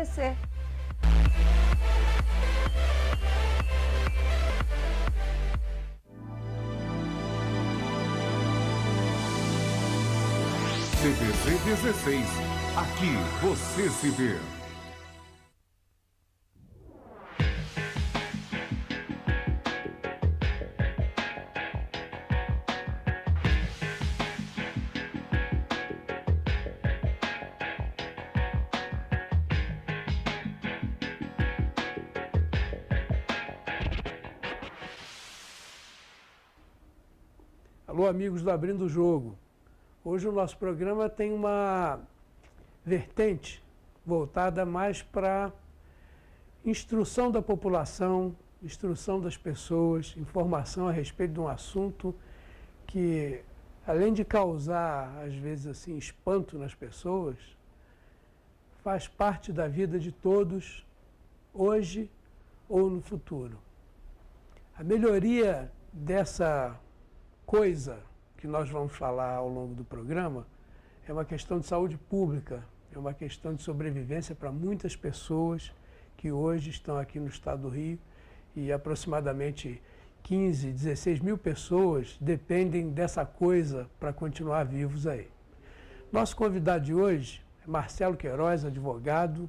conhecer. CBC 16, aqui você se vê. Alô, amigos do Abrindo o Jogo. Hoje o nosso programa tem uma vertente voltada mais para instrução da população, instrução das pessoas, informação a respeito de um assunto que, além de causar, às vezes, assim, espanto nas pessoas, faz parte da vida de todos, hoje ou no futuro. A melhoria dessa coisa que nós vamos falar ao longo do programa é uma questão de saúde pública, é uma questão de sobrevivência para muitas pessoas que hoje estão aqui no estado do Rio e aproximadamente 15, 16 mil pessoas dependem dessa coisa para continuar vivos aí. Nosso convidado de hoje é Marcelo Queiroz, advogado,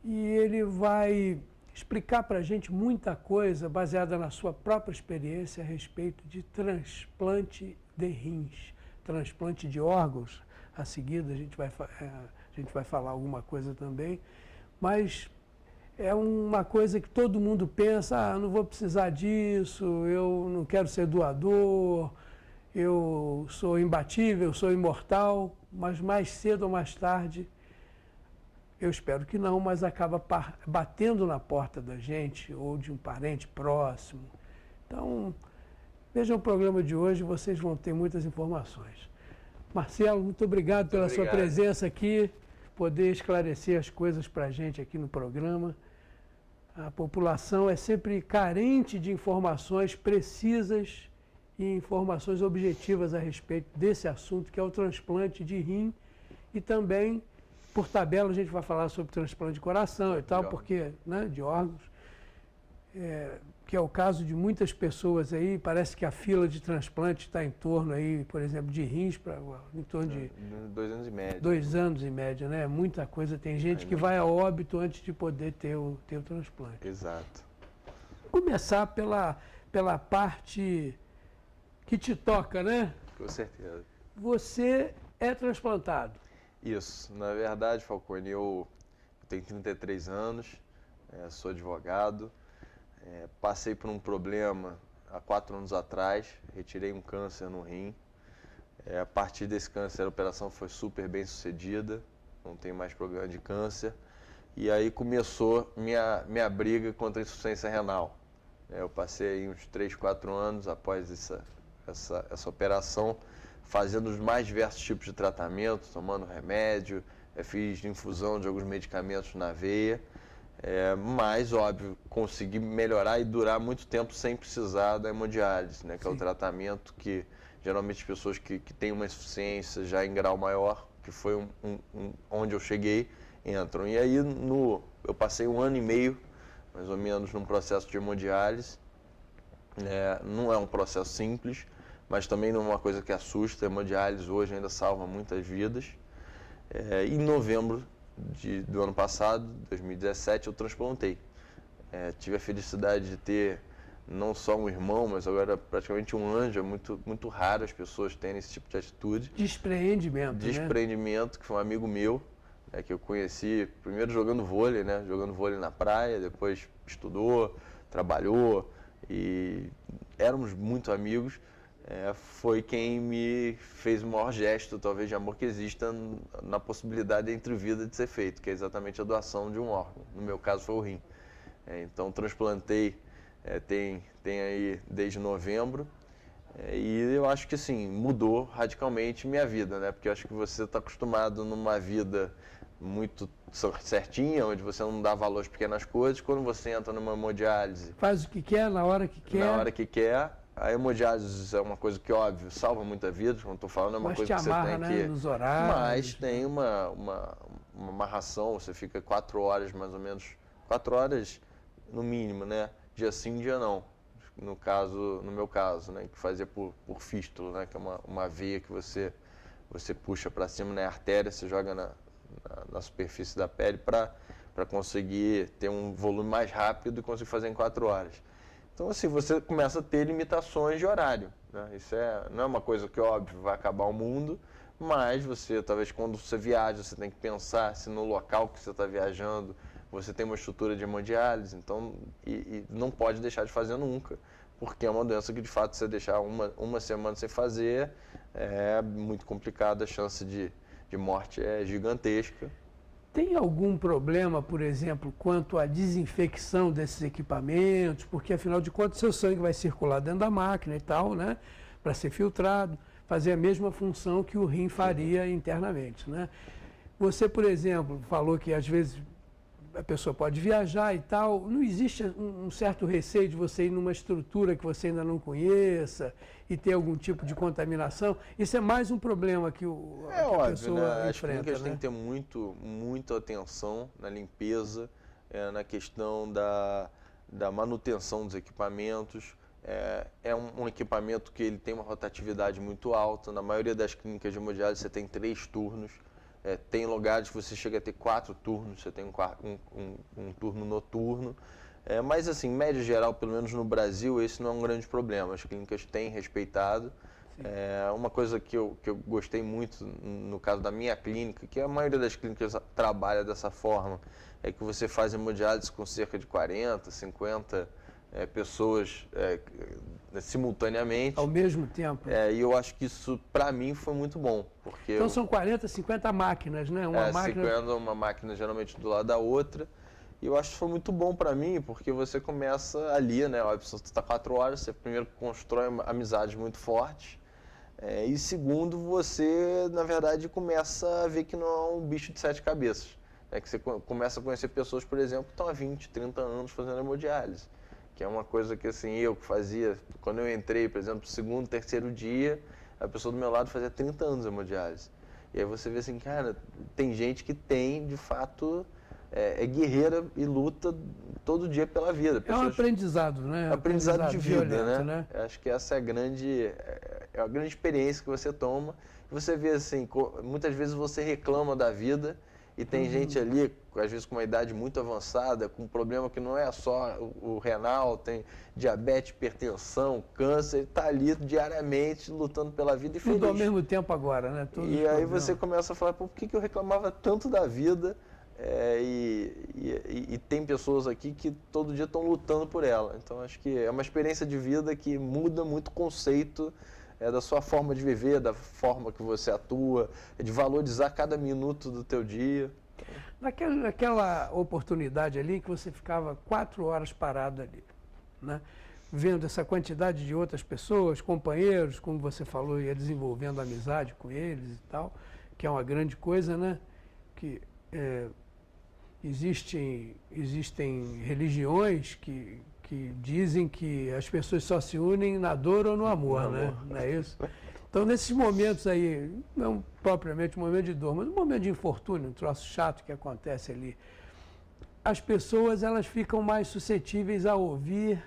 e ele vai explicar para a gente muita coisa baseada na sua própria experiência a respeito de transplante de rins, transplante de órgãos. A seguir a gente vai falar alguma coisa também, mas é uma coisa que todo mundo pensa, não vou precisar disso, eu não quero ser doador, eu sou imbatível, eu sou imortal, mas mais cedo ou mais tarde, eu espero que não, mas acaba batendo na porta da gente ou de um parente próximo. Então, vejam o programa de hoje, vocês vão ter muitas informações. Marcelo, muito obrigado pela sua presença aqui, poder esclarecer as coisas para a gente aqui no programa. A população é sempre carente de informações precisas e informações objetivas a respeito desse assunto, que é o transplante de rim e também... Por tabela, a gente vai falar sobre transplante de coração e tal, porque, né, de órgãos, que é o caso de muitas pessoas aí. Parece que a fila de transplante está em torno aí, por exemplo, de rins, em torno de 2 anos e médio. 2 anos em média, né? Muita coisa. Tem gente que vai a óbito antes de poder ter o transplante. Exato. Começar pela parte que te toca, né? Com certeza. Você é transplantado. Isso. Na verdade, Falcone, eu tenho 33 anos, sou advogado, passei por um problema há 4 anos atrás, retirei um câncer no rim. A partir desse câncer, a operação foi super bem sucedida, não tenho mais problema de câncer. E aí começou minha briga contra a insuficiência renal. Eu passei aí uns 3, 4 anos após essa operação, fazendo os mais diversos tipos de tratamento, tomando remédio, fiz infusão de alguns medicamentos na veia, mas, óbvio, consegui melhorar e durar muito tempo sem precisar da hemodiálise, né, que é o tratamento que, geralmente, as pessoas que têm uma insuficiência já em grau maior, que foi onde eu cheguei, entram. E aí, eu passei 1 ano e meio, mais ou menos, num processo de hemodiálise. Não é um processo simples, mas também não é uma coisa que assusta. A hemodiálise hoje ainda salva muitas vidas. Em novembro do ano passado, 2017, eu transplantei. Tive a felicidade de ter não só um irmão, mas agora praticamente um anjo. É muito, muito raro as pessoas terem esse tipo de atitude. Despreendimento, que foi um amigo meu, que eu conheci primeiro jogando vôlei, né? Jogando vôlei na praia, depois estudou, trabalhou e éramos muito amigos. Foi quem me fez o maior gesto, talvez, de amor que exista na possibilidade entre vida de ser feito, que é exatamente a doação de um órgão. No meu caso, foi o rim. Então, transplantei, tem aí desde novembro, e eu acho que, assim, mudou radicalmente minha vida, né? Porque eu acho que você está acostumado numa vida muito certinha, onde você não dá valor às pequenas coisas. Quando você entra numa hemodiálise... Faz o que quer, na hora que quer. Na hora que quer. A hemodiálise é uma coisa que, óbvio, salva muita vida, como estou falando, é uma coisa que você tem que... Nos horários, mas tem uma uma amarração, você fica 4 horas mais ou menos, 4 horas no mínimo, né? Dia sim, dia não. No meu caso, né? Que fazia por fístula, né? Que é uma veia que você puxa para cima, né? A artéria, você joga na superfície da pele para conseguir ter um volume mais rápido e conseguir fazer em 4 horas. Então, assim, você começa a ter limitações de horário, né? Isso não é uma coisa que, óbvio, vai acabar o mundo, mas você, talvez, quando você viaja, você tem que pensar se no local que você está viajando você tem uma estrutura de hemodiálise, então, e não pode deixar de fazer nunca, porque é uma doença que, de fato, se você deixar uma semana sem fazer, é muito complicado, a chance de morte é gigantesca. Tem algum problema, por exemplo, quanto à desinfecção desses equipamentos? Porque, afinal de contas, seu sangue vai circular dentro da máquina e tal, né? Para ser filtrado, fazer a mesma função que o rim faria internamente, né? Você, por exemplo, falou que às vezes a pessoa pode viajar e tal. Não existe um certo receio de você ir numa estrutura que você ainda não conheça e ter algum tipo de contaminação? Isso é mais um problema que a pessoa né? As enfrenta, clínicas né? têm que ter muita atenção na limpeza, na questão da manutenção dos equipamentos. É um equipamento que ele tem uma rotatividade muito alta. Na maioria das clínicas de hemodiálise você tem 3 turnos. Tem lugares que você chega a ter 4 turnos, você tem um turno noturno. Mas, assim, em média geral, pelo menos no Brasil, esse não é um grande problema. As clínicas têm respeitado. Uma coisa que eu gostei muito no caso da minha clínica, que a maioria das clínicas trabalha dessa forma, é que você faz hemodiálise com cerca de 40, 50 pessoas simultaneamente. Ao mesmo tempo. E eu acho que isso, para mim, foi muito bom. Porque Então são 40, 50 máquinas, né? Uma máquina... 50, uma máquina geralmente do lado da outra. E eu acho que foi muito bom para mim, porque você começa ali, né? Você está 4 horas, você primeiro constrói amizades muito fortes. E segundo, você, na verdade, começa a ver que não é um bicho de 7 cabeças. Que você começa a conhecer pessoas, por exemplo, que estão há 20, 30 anos fazendo hemodiálise. Que é uma coisa que, assim, eu que fazia, quando eu entrei, por exemplo, segundo, terceiro dia, a pessoa do meu lado fazia 30 anos de hemodiálise. E aí você vê assim, cara, tem gente que tem, de fato, é guerreira e luta todo dia pela vida. É um aprendizado, né? Aprendizado de vida, violento, né? Acho que essa é a grande experiência que você toma. E você vê, assim, muitas vezes você reclama da vida e tem gente ali, às vezes com uma idade muito avançada, com um problema que não é só o renal, tem diabetes, hipertensão, câncer, está ali diariamente lutando pela vida e feliz. Tudo ao mesmo tempo agora, né? E aí você começa a falar, por que eu reclamava tanto da vida? E tem pessoas aqui que todo dia estão lutando por ela. Então acho que é uma experiência de vida que muda muito o conceito da sua forma de viver, da forma que você atua, de valorizar cada minuto do teu dia. Naquela oportunidade ali que você ficava 4 horas parado ali, né? Vendo essa quantidade de outras pessoas, companheiros, como você falou, ia desenvolvendo amizade com eles e tal, que é uma grande coisa, né? Que existem religiões que dizem que as pessoas só se unem na dor ou no amor, né? Não é isso? Então, nesses momentos aí, não propriamente um momento de dor, mas um momento de infortúnio, um troço chato que acontece ali, as pessoas elas ficam mais suscetíveis a ouvir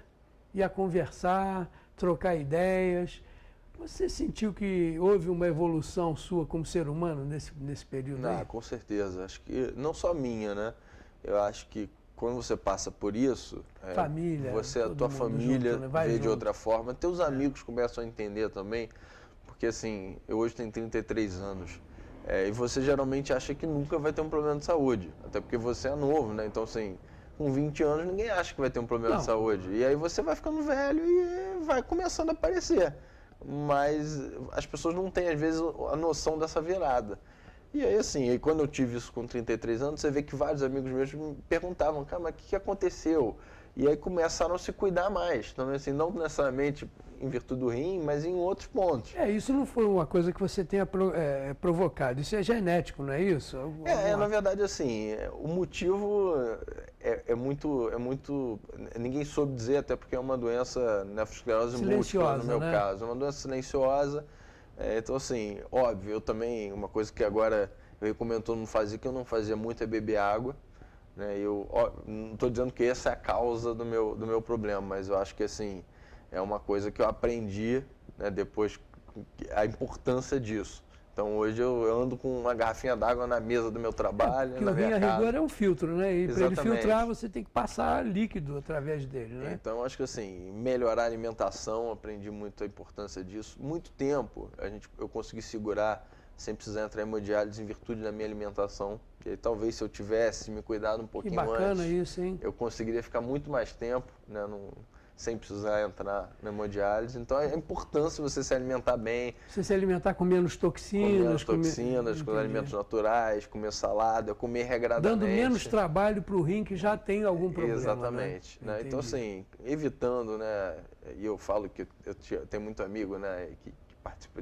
e a conversar, trocar ideias. Você sentiu que houve uma evolução sua como ser humano nesse período aí? Com certeza. Acho que não só minha, né? Eu acho que quando você passa por isso, família, a tua família junto, né? vê junto. de outra forma, teus amigos começam a entender também, porque assim, eu hoje tenho 33 anos, e você geralmente acha que nunca vai ter um problema de saúde, até porque você é novo, né? Então assim, com 20 anos ninguém acha que vai ter um problema de saúde, e aí você vai ficando velho e vai começando a aparecer, mas as pessoas não têm às vezes a noção dessa virada. E aí, assim, quando eu tive isso com 33 anos, você vê que vários amigos meus me perguntavam, cara, mas o que aconteceu? E aí começaram a se cuidar mais. Então, assim, não necessariamente em virtude do rim, mas em outros pontos. Isso não foi uma coisa que você tenha provocado. Isso é genético, não é isso? Na verdade, assim, o motivo é muito... Ninguém soube dizer, até porque é uma doença nefrosclerose múltipla, no meu caso. É uma doença silenciosa. Então, assim, óbvio, eu também, uma coisa que agora eu recomendo todo mundo fazer, que eu não fazia muito, é beber água. Né? Não estou dizendo que essa é a causa do meu problema, mas eu acho que assim, é uma coisa que eu aprendi, né, depois, a importância disso. Então hoje eu ando com uma garrafinha d'água na mesa do meu trabalho, porque na o minha rim, casa. a rigor, é um filtro, né? E para ele Exatamente. filtrar, você tem que passar líquido através dele, né? Então, acho que assim, melhorar a alimentação, aprendi muito a importância disso. Muito tempo eu consegui segurar sem precisar entrar em hemodiálise em virtude da minha alimentação. E aí, talvez se eu tivesse me cuidado um Que pouquinho bacana antes, isso, hein? eu conseguiria ficar muito mais tempo, né, sem precisar entrar na hemodiálise. Então, é a importância de você se alimentar bem. Você se alimentar com menos toxinas. Com alimentos naturais, comer salada, comer regradamente. Dando menos trabalho para o rim que já tem algum problema. Exatamente. Né? Então, assim, evitando, né? E eu falo que eu tenho muito amigo, né, que participa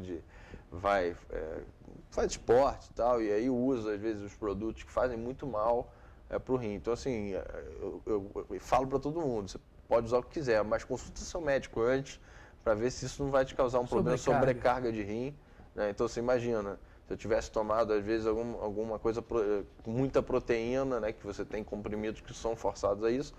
faz esporte e tal, e aí usa, às vezes, os produtos que fazem muito mal para o rim. Então, assim, eu falo para todo mundo, você pode usar o que quiser, mas consulta seu médico antes para ver se isso não vai te causar um problema de sobrecarga de rim. Né? Então, você imagina, se eu tivesse tomado, às vezes, alguma coisa com muita proteína, né, que você tem comprimidos que são forçados a isso,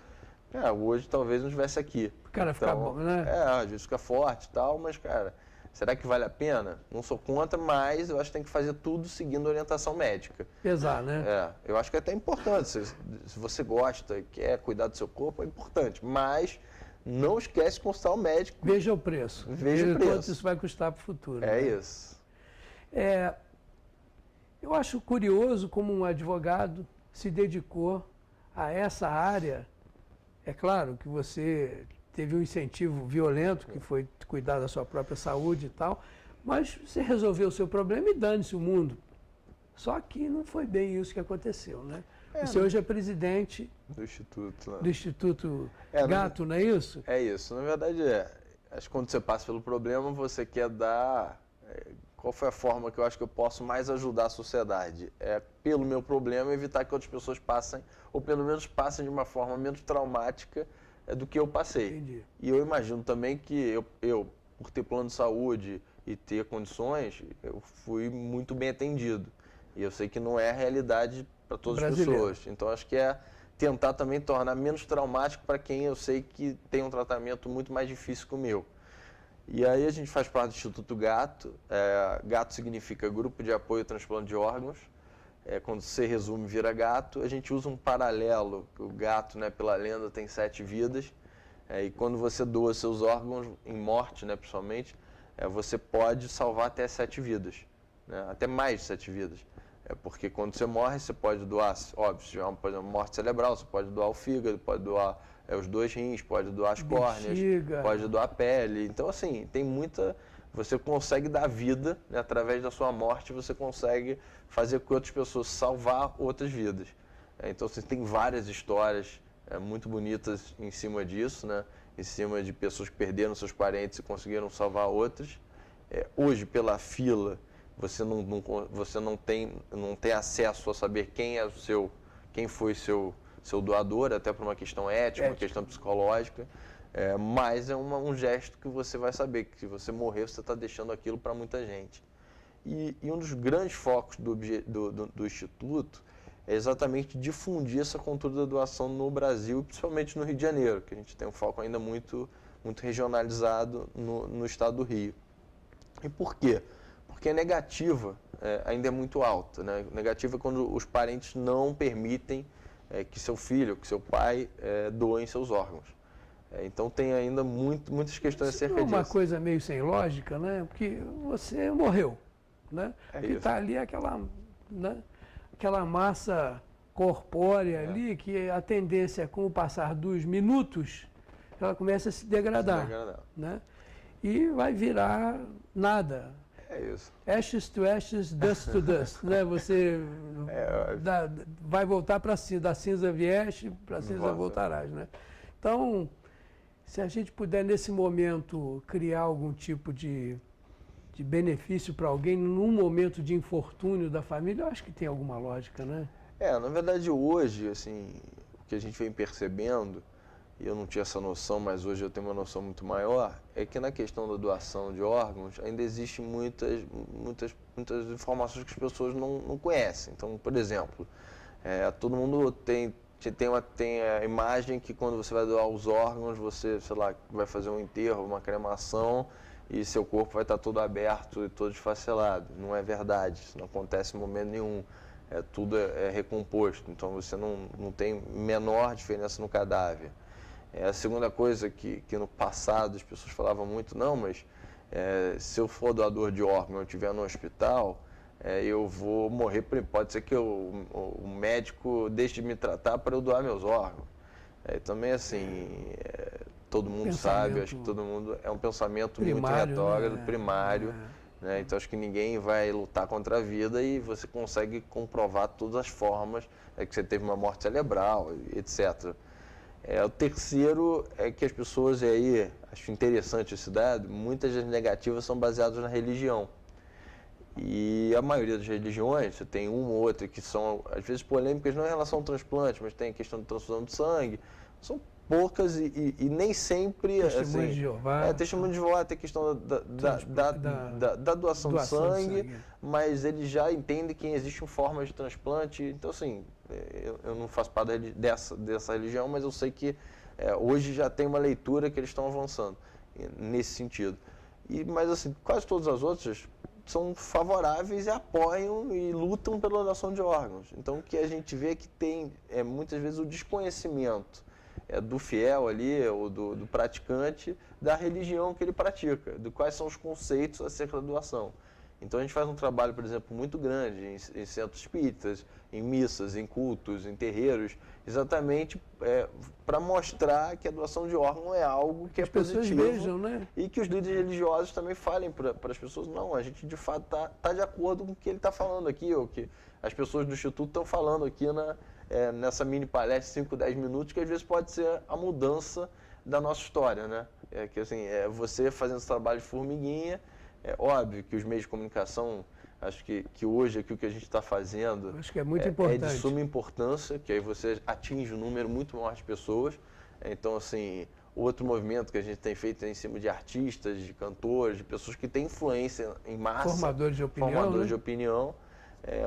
hoje talvez não estivesse aqui. O cara fica bom, né? Às vezes fica forte e tal, mas, cara, será que vale a pena? Não sou contra, mas eu acho que tem que fazer tudo seguindo a orientação médica. Pesar, né? Eu acho que é até importante. Se você gosta e quer cuidar do seu corpo, é importante. Mas não esquece de consultar o médico. Veja o preço. Veja o preço. Quanto isso vai custar para o futuro. É né? isso. Eu acho curioso como um advogado se dedicou a essa área. É claro que você teve um incentivo violento, que foi cuidar da sua própria saúde e tal, mas você resolveu o seu problema e dane-se o mundo. Só que não foi bem isso que aconteceu, né? Você hoje é presidente do Instituto. Do Instituto Gato, não é isso? É isso. Na verdade, acho que quando você passa pelo problema, você quer dar... Qual foi a forma que eu acho que eu posso mais ajudar a sociedade? Pelo meu problema, evitar que outras pessoas passem, ou pelo menos passem de uma forma menos traumática do que eu passei. Entendi. E eu imagino também que eu, por ter plano de saúde e ter condições, eu fui muito bem atendido. E eu sei que não é a realidade para todas as pessoas. Então, acho que é tentar também tornar menos traumático para quem eu sei que tem um tratamento muito mais difícil que o meu. E aí a gente faz parte do Instituto Gato. Gato significa Grupo de Apoio ao Transplante de Órgãos. Quando você resume, vira gato. A gente usa um paralelo, que o gato, né, pela lenda, tem 7 vidas. E quando você doa seus órgãos, em morte, né, principalmente, você pode salvar até 7 vidas, né, até mais de 7 vidas. Porque quando você morre, você pode doar, óbvio, se tiver uma morte cerebral, você pode doar o fígado, pode doar os 2 rins, pode doar as córneas, pode doar a pele. Então, assim, tem muita... Você consegue dar vida, né, através da sua morte, você consegue fazer com que outras pessoas salvar outras vidas. Então, assim, tem várias histórias muito bonitas em cima disso, né, em cima de pessoas que perderam seus parentes e conseguiram salvar outras. Hoje, pela fila, você não tem acesso a saber quem foi seu doador, até por uma questão ética, uma questão psicológica. Mas é um gesto que você vai saber que se você morrer, você está deixando aquilo para muita gente. E um dos grandes focos do Instituto é exatamente difundir essa cultura da doação no Brasil, principalmente no Rio de Janeiro, que a gente tem um foco ainda muito regionalizado no estado do Rio. E por quê? Porque a negativa ainda é muito alta. Né? Negativa é quando os parentes não permitem que seu filho, que seu pai doem seus órgãos. Então tem ainda muitas questões acerca disso. É uma coisa meio sem lógica, né? Porque você morreu, né? E está ali aquela massa corpórea ali que a tendência, com o passar dos minutos, ela começa a se degradar. Né? E vai virar nada. É isso. Ashes to ashes, dust to dust. Né? Você vai voltar para cinza. Da cinza vieste, para cinza voltarás. Né? Então, se a gente puder, nesse momento, criar algum tipo de benefício para alguém, num momento de infortúnio da família, eu acho que tem alguma lógica, né? Na verdade, hoje, assim, o que a gente vem percebendo, e eu não tinha essa noção, mas hoje eu tenho uma noção muito maior, é que na questão da doação de órgãos ainda existem muitas informações que as pessoas não conhecem. Então, por exemplo, todo mundo tem a imagem que quando você vai doar os órgãos, você, sei lá, vai fazer um enterro, uma cremação, e seu corpo vai estar todo aberto e todo esfacelado. Não é verdade, isso não acontece em momento nenhum. Tudo é recomposto, então você não tem menor diferença no cadáver. A segunda coisa que no passado as pessoas falavam muito, não, mas se eu for doador de órgão e eu estiver no hospital, eu vou morrer, pode ser que o médico deixe de me tratar para eu doar meus órgãos. Também assim, todo mundo sabe, acho que todo mundo, é um pensamento muito retrógrado, primário, né? Então acho que ninguém vai lutar contra a vida e você consegue comprovar todas as formas que você teve uma morte cerebral, etc. O terceiro é que as pessoas, e aí acho interessante esse dado, muitas das negativas são baseadas na religião. E a maioria das religiões, você tem uma ou outra que são, às vezes, polêmicas não em relação ao transplante, mas tem a questão de transfusão de sangue. São poucas e nem sempre... Testemunho de Jeová. Testemunho de Jeová, tem a questão da doação de sangue, mas eles já entendem que existem formas de transplante. Então, assim, eu não faço parte dessa religião, mas eu sei que hoje já tem uma leitura que eles estão avançando nesse sentido. Mas, assim, quase todas as outras são favoráveis e apoiam e lutam pela doação de órgãos. Então, o que a gente vê é que tem, muitas vezes, o desconhecimento do fiel ali, ou do praticante, da religião que ele pratica, de quais são os conceitos acerca da doação. Então a gente faz um trabalho, por exemplo, muito grande em centros espíritas, em missas, em cultos, em terreiros, exatamente para mostrar que a doação de órgão é algo que é positivo. Vejam, né? E que os líderes religiosos também falem para as pessoas, não, a gente de fato está de acordo com o que ele está falando aqui, ou que as pessoas do Instituto estão falando aqui nessa mini palestra, 5, 10 minutos, que às vezes pode ser a mudança da nossa história, né? Que assim, você fazendo esse trabalho de formiguinha. É óbvio que os meios de comunicação, acho que hoje aqui o que a gente está fazendo acho que é muito importante. É de suma importância, que aí você atinge um número muito maior de pessoas. Então, assim, outro movimento que a gente tem feito é em cima de artistas, de cantores, de pessoas que têm influência em massa. Formadores de opinião. Formadores de opinião.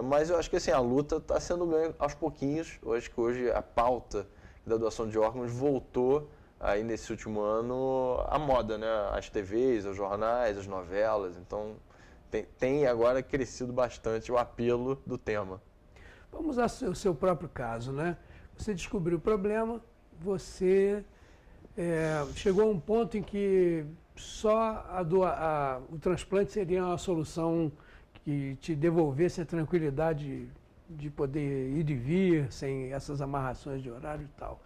Mas eu acho que assim, a luta está sendo ganha aos pouquinhos. Eu acho que hoje a pauta da doação de órgãos voltou aí nesse último ano a moda, né? As TVs, os jornais, as novelas. Então, tem agora crescido bastante o apelo do tema. Vamos ao seu próprio caso, né? Você descobriu o problema, você chegou a um ponto em que só o transplante seria uma solução que te devolvesse a tranquilidade de poder ir e vir, sem essas amarrações de horário e tal.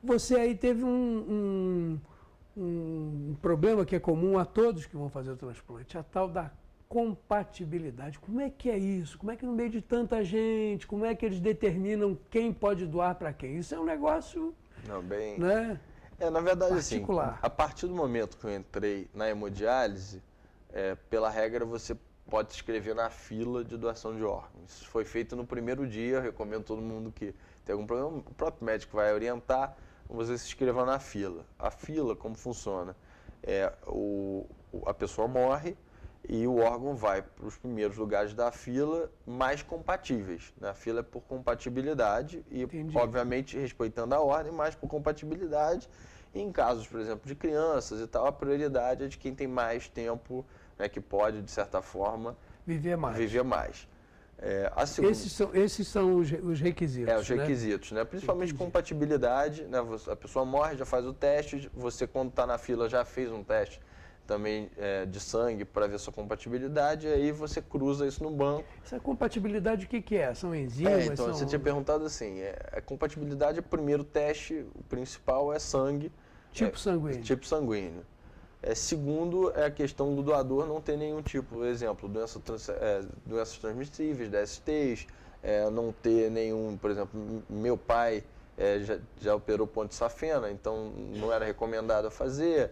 Você aí teve um problema que é comum a todos que vão fazer o transplante, a tal da compatibilidade. Como é que é isso? Como é que no meio de tanta gente, como é que eles determinam quem pode doar para quem? Isso é um negócio, né? Na verdade, particular. Assim, a partir do momento que eu entrei na hemodiálise, pela regra você pode se inscrever na fila de doação de órgãos. Isso foi feito no primeiro dia, eu recomendo todo mundo que tem algum problema, o próprio médico vai orientar, você se inscreva na fila. A fila, como funciona? A pessoa morre e o órgão vai para os primeiros lugares da fila mais compatíveis. A fila é por compatibilidade e, Entendi. Obviamente, respeitando a ordem, mas por compatibilidade. E em casos, por exemplo, de crianças e tal, a prioridade é de quem tem mais tempo, né, que pode, de certa forma, viver mais. Esses são os requisitos. Os requisitos, né? Principalmente compatibilidade, né? A pessoa morre, já faz o teste, você quando está na fila já fez um teste também de sangue para ver sua compatibilidade, e aí você cruza isso no banco. Essa compatibilidade o que é? São enzimas? Então, você tinha perguntado assim, a compatibilidade, o primeiro teste, o principal é sangue. Tipo sanguíneo. Tipo sanguíneo. Segundo, é a questão do doador não ter nenhum tipo, por exemplo, doenças transmissíveis, DSTs, não ter nenhum, por exemplo, meu pai já operou ponte safena, então não era recomendado a fazer.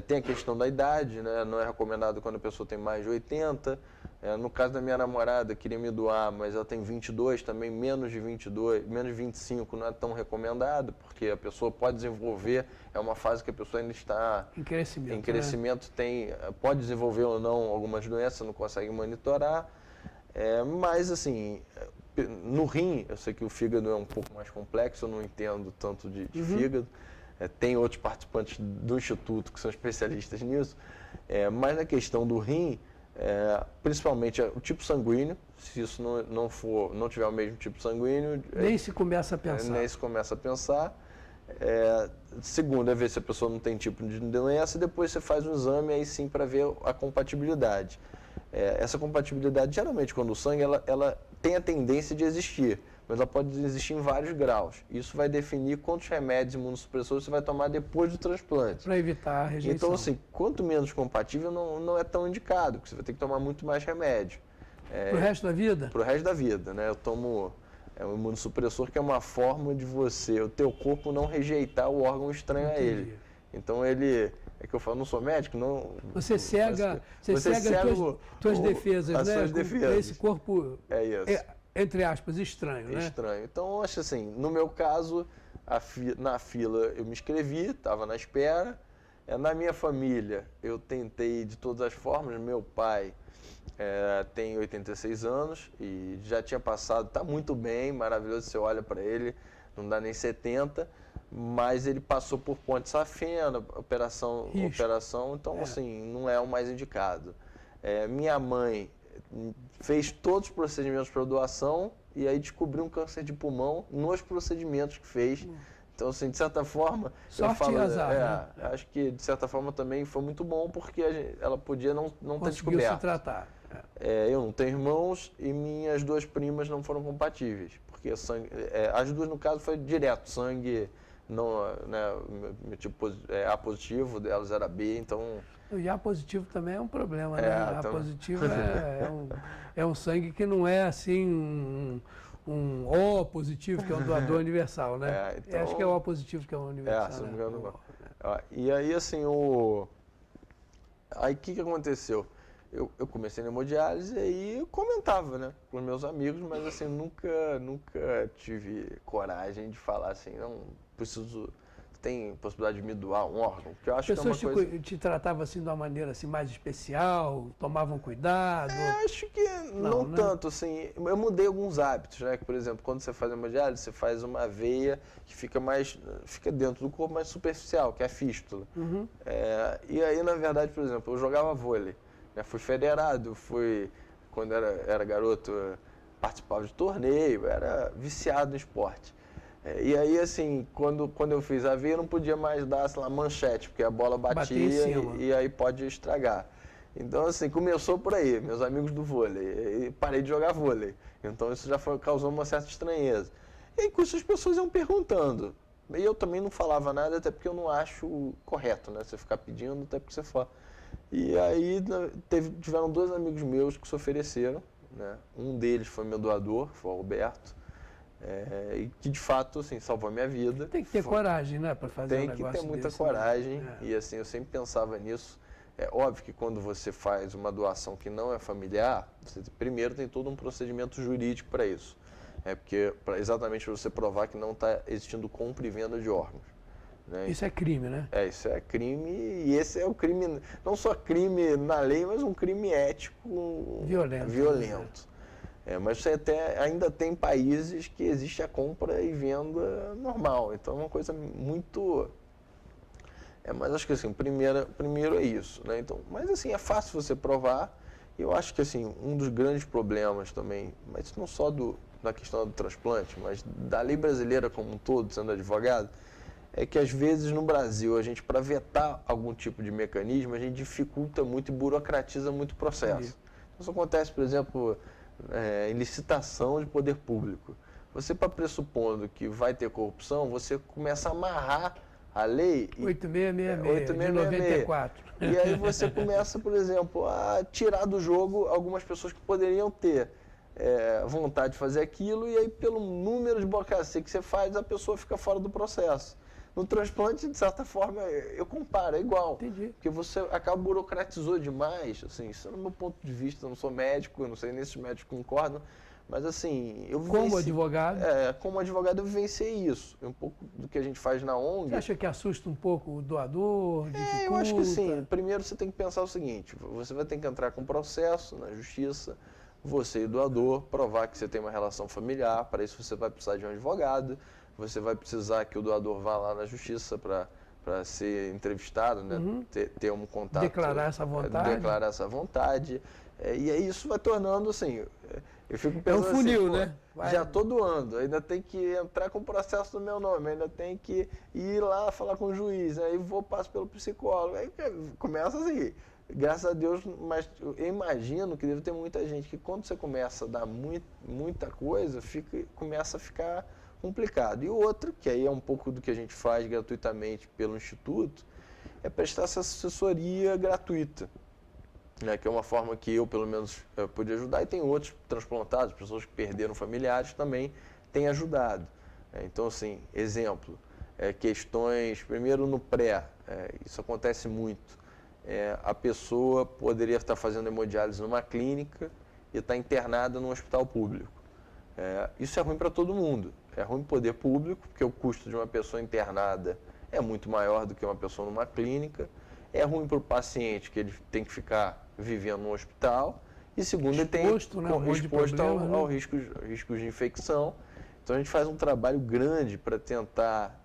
Tem a questão da idade, né? Não é recomendado quando a pessoa tem mais de 80. No caso da minha namorada, queria me doar, mas ela tem 22, também menos de 22, menos de 25 não é tão recomendado, porque a pessoa pode desenvolver, é uma fase que a pessoa ainda está em crescimento. Em crescimento, pode desenvolver ou não algumas doenças, não consegue monitorar. Mas, assim, no rim, eu sei que o fígado é um pouco mais complexo, eu não entendo tanto de fígado. Tem outros participantes do Instituto que são especialistas nisso, mas na questão do rim, principalmente o tipo sanguíneo, se isso não tiver o mesmo tipo sanguíneo... Nem se começa a pensar. Nem se começa a pensar. Segundo, é ver se a pessoa não tem tipo de doença, e depois você faz um exame aí sim para ver a compatibilidade. Essa compatibilidade, geralmente, quando o sangue, ela tem a tendência de existir, mas ela pode existir em vários graus. Isso vai definir quantos remédios imunossupressores você vai tomar depois do transplante. Para evitar a rejeição. Então, assim, quanto menos compatível, não é tão indicado, porque você vai ter que tomar muito mais remédio. Para o resto da vida? Para o resto da vida, né? Eu tomo um imunossupressor, que é uma forma de o teu corpo não rejeitar o órgão estranho a ele. Então, é que eu falo, não sou médico, não... Você cega tuas defesas, as né? Suas defesas. Esse corpo, entre aspas, estranho, né? Estranho. Então, eu acho assim, no meu caso, na fila eu me inscrevi, estava na espera. Na minha família, eu tentei de todas as formas. Meu pai tem 86 anos e já tinha passado, está muito bem, maravilhoso, você olha para ele, não dá nem 70, mas ele passou por ponte safena, operação, então assim, não é o mais indicado. Minha mãe fez todos os procedimentos para doação e aí descobriu um câncer de pulmão nos procedimentos que fez. Então, assim, de certa forma, sorte e azar, né? Acho que de certa forma também foi muito bom, porque ela podia não ter descoberto. Conseguiu se tratar. Eu não tenho irmãos e minhas duas primas não foram compatíveis, porque sangue, as duas, no caso, foi direto, sangue, não, né, meu tipo A positivo, delas era B, então... E A positivo também é um problema, né? A positivo é um sangue que não é assim um O positivo, que é um doador universal, né? Então, acho que é o O positivo que é o universal. Se não me engano, não. E aí, assim, aí o que aconteceu? Eu comecei na hemodiálise e aí eu comentava, né, com os meus amigos, mas assim, nunca tive coragem de falar assim, não, tem possibilidade de me doar um órgão? Porque eu acho pessoas que é uma coisa... te tratavam assim de uma maneira assim, mais especial, tomavam cuidado? Acho que não né? tanto, assim, eu mudei alguns hábitos, né, que, por exemplo, quando você faz hemodiálise, você faz uma veia que fica dentro do corpo, mais superficial, que é a fístula. E aí, na verdade, por exemplo, eu jogava vôlei. Fui federado, quando era garoto, participava de torneio, era viciado no esporte. E aí, assim, quando eu fiz a veia, eu não podia mais dar, sei lá, manchete, porque a bola batia e aí pode estragar. Então, assim, começou por aí, meus amigos do vôlei, e parei de jogar vôlei. Então, isso já causou uma certa estranheza. E aí, com isso, as pessoas iam perguntando. E eu também não falava nada, até porque eu não acho correto, né? Você ficar pedindo, até porque você fala. E aí tiveram dois amigos meus que se ofereceram, né? Um deles foi meu doador, foi o Roberto, e que de fato assim, salvou a minha vida. Tem que ter coragem, né, para fazer um negócio desse. Tem que ter muita coragem, e assim, eu sempre pensava nisso. É óbvio que quando você faz uma doação que não é familiar, você primeiro tem todo um procedimento jurídico para isso. Porque exatamente para você provar que não está existindo compra e venda de órgãos. Né? Isso é crime, né? Isso é crime, e esse é o crime, não só crime na lei, mas um crime ético violento. Mas você ainda tem países que existe a compra e venda normal, então é uma coisa muito... mas acho que assim, primeiro é isso, né? Então, mas assim, é fácil você provar, e eu acho que assim, um dos grandes problemas também, mas não só da questão do transplante, mas da lei brasileira como um todo, sendo advogado, é que às vezes no Brasil, a gente, para vetar algum tipo de mecanismo, a gente dificulta muito e burocratiza muito o processo. Então, isso acontece, por exemplo, em licitação de poder público. Você, para pressupondo que vai ter corrupção, você começa a amarrar a lei... 8666, de 94. E aí você começa, por exemplo, a tirar do jogo algumas pessoas que poderiam ter vontade de fazer aquilo, e aí pelo número de burocracia que você faz, a pessoa fica fora do processo. No transplante, de certa forma, eu comparo, é igual. Entendi. Porque você acaba burocratizou demais, assim, isso é no meu ponto de vista, eu não sou médico, eu não sei nem se os médicos concordam, mas assim, eu Como advogado? como advogado eu vivenciei isso, um pouco do que a gente faz na ONG. Você acha que assusta um pouco o doador, dificulta? Eu acho que sim. Primeiro você tem que pensar o seguinte, você vai ter que entrar com um processo na justiça, você e o doador, provar que você tem uma relação familiar, para isso você vai precisar de um advogado, você vai precisar que o doador vá lá na justiça para ser entrevistado, né? Ter um contato. Declarar essa vontade. Declarar essa vontade. E aí isso vai tornando assim, eu fico pensando funil, assim, né? Já estou doando, ainda tem que entrar com o processo no meu nome, ainda tem que ir lá falar com o juiz, aí passo pelo psicólogo, aí começa assim. Graças a Deus, mas eu imagino que deve ter muita gente que quando você começa a dar muita coisa, começa a ficar complicado. E outro, que aí é um pouco do que a gente faz gratuitamente pelo Instituto, é prestar essa assessoria gratuita, né, que é uma forma que eu, pelo menos, pude ajudar, e tem outros transplantados, pessoas que perderam familiares, também têm ajudado. Então, assim, exemplo, questões, primeiro no pré, isso acontece muito. A pessoa poderia estar fazendo hemodiálise numa clínica e estar internada num hospital público. Isso é ruim para todo mundo. É ruim para o poder público, porque o custo de uma pessoa internada é muito maior do que uma pessoa numa clínica. É ruim para o paciente, que ele tem que ficar vivendo no hospital. E segundo, ele tem exposto ao riscos de infecção. Então a gente faz um trabalho grande para tentar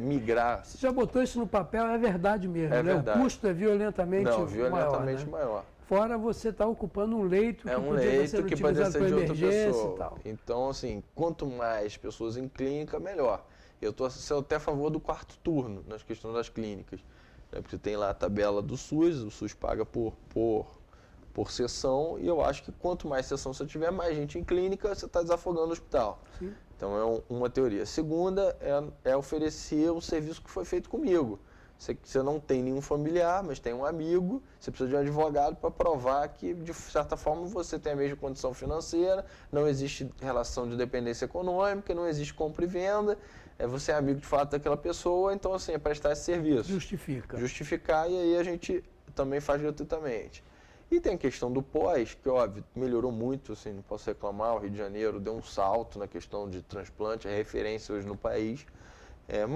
migrar. Você já botou isso no papel, é verdade mesmo, né? Verdade. O custo é violentamente maior. Fora você está ocupando um leito que poderia ser utilizado para emergência e tal. Então, assim, quanto mais pessoas em clínica, melhor. Eu sou até a favor do quarto turno nas questões das clínicas, né? Porque tem lá a tabela do SUS, o SUS paga por sessão, e eu acho que quanto mais sessão você tiver, mais gente em clínica, você está desafogando o hospital. Sim. Então é uma teoria. A segunda é oferecer o serviço que foi feito comigo. Você não tem nenhum familiar, mas tem um amigo, você precisa de um advogado para provar que, de certa forma, você tem a mesma condição financeira, não existe relação de dependência econômica, não existe compra e venda, você é amigo de fato daquela pessoa, então assim, é prestar esse serviço. Justificar, e aí a gente também faz gratuitamente. E tem a questão do pós, que óbvio, melhorou muito, assim, não posso reclamar, o Rio de Janeiro deu um salto na questão de transplante, é referência hoje no país,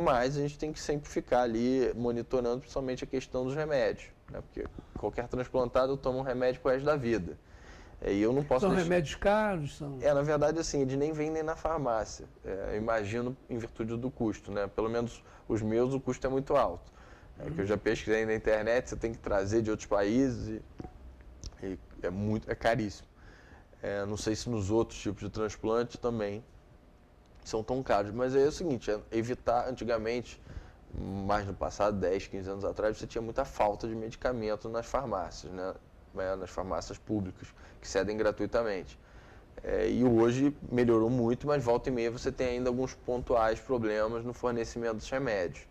mas a gente tem que sempre ficar ali monitorando principalmente a questão dos remédios, né? Porque qualquer transplantado toma um remédio pro resto da vida. E eu não posso remédios caros? Na verdade, assim, eles nem vendem na farmácia, eu imagino em virtude do custo, né? Pelo menos os meus, o custo é muito alto. Que eu já pesquisei na internet, você tem que trazer de outros países e é caríssimo. Não sei se nos outros tipos de transplante também são tão caros, mas é o seguinte, evitar, antigamente, mais no passado, 10, 15 anos atrás, você tinha muita falta de medicamento nas farmácias, né? Nas farmácias públicas, que cedem gratuitamente. E hoje melhorou muito, mas volta e meia você tem ainda alguns pontuais problemas no fornecimento dos remédios.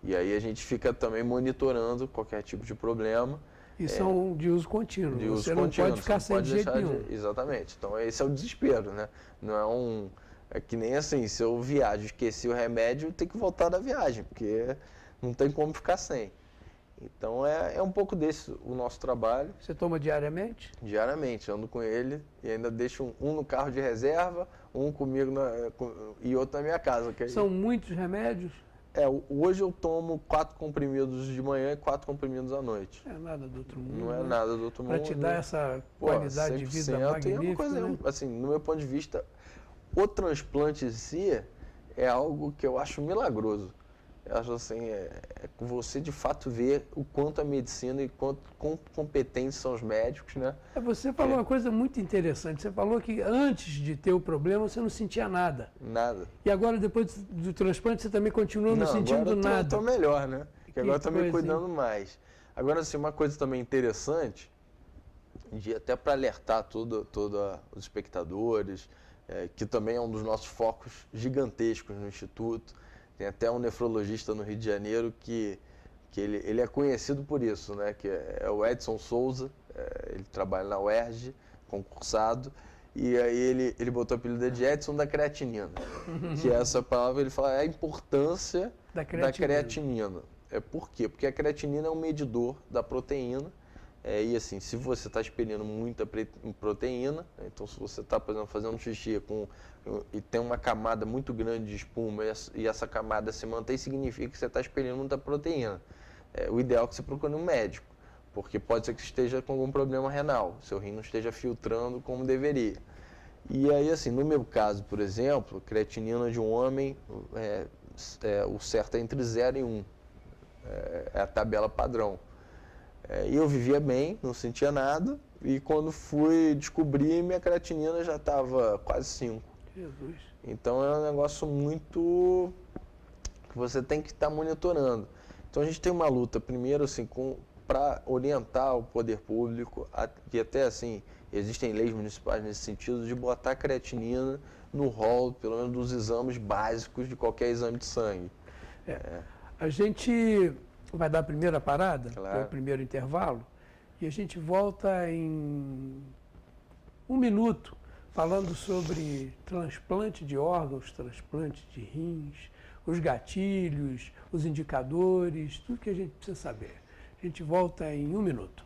E aí a gente fica também monitorando qualquer tipo de problema. E são de uso contínuo, você não pode ficar sem de jeito nenhum. Exatamente, então esse é o desespero, né? Não é que nem assim, se eu viajo e esqueci o remédio, tem que voltar da viagem, porque não tem como ficar sem. Então é um pouco desse o nosso trabalho. Você toma diariamente? Diariamente, ando com ele e ainda deixo um no carro de reserva, um comigo e outro na minha casa. São muitos remédios? Hoje eu tomo 4 comprimidos de manhã e 4 comprimidos à noite. Não é nada do outro mundo. Não é nada do outro mundo. Para te dar essa qualidade de vida magnífica. É uma coisa, né? Assim, no meu ponto de vista, o transplante em si é algo que eu acho milagroso. Eu acho assim, você de fato ver o quanto a medicina e quão competentes são os médicos, né? Você falou uma coisa muito interessante. Você falou que antes de ter o problema você não sentia nada. Nada. E agora, depois do transplante, você também continua não sentindo nada. Estou melhor, né? Porque agora estou me cuidando mais. Agora, assim, uma coisa também interessante, até para alertar todos os espectadores, que também é um dos nossos focos gigantescos no Instituto. Tem até um nefrologista no Rio de Janeiro que ele é conhecido por isso, né? Que é o Edson Souza, ele trabalha na UERJ, concursado, E aí ele botou o apelido de Edson da creatinina, que essa palavra ele fala a importância da creatinina. Por quê? Porque a creatinina é um medidor da proteína. E assim, se você está expelindo muita proteína, então se você está, por exemplo, fazendo xixi e tem uma camada muito grande de espuma e essa camada se mantém, significa que você está expelindo muita proteína. O ideal é que você procure um médico, porque pode ser que esteja com algum problema renal, seu rim não esteja filtrando como deveria. E aí, assim, no meu caso, por exemplo, creatinina de um homem, o certo é entre 0 e 1, é a tabela padrão. E eu vivia bem, não sentia nada, e quando fui descobrir, minha creatinina já estava quase 5. Jesus. Então é um negócio muito que você tem que estar monitorando. Então a gente tem uma luta, primeiro, assim, para orientar o poder público, e até assim, existem leis municipais nesse sentido, de botar a creatinina no rol, pelo menos dos exames básicos de qualquer exame de sangue. A gente vai dar a primeira parada, Claro. que é o primeiro intervalo, e a gente volta em 1 minuto falando sobre transplante de órgãos, transplante de rins, os gatilhos, os indicadores, tudo que a gente precisa saber. A gente volta em 1 minuto.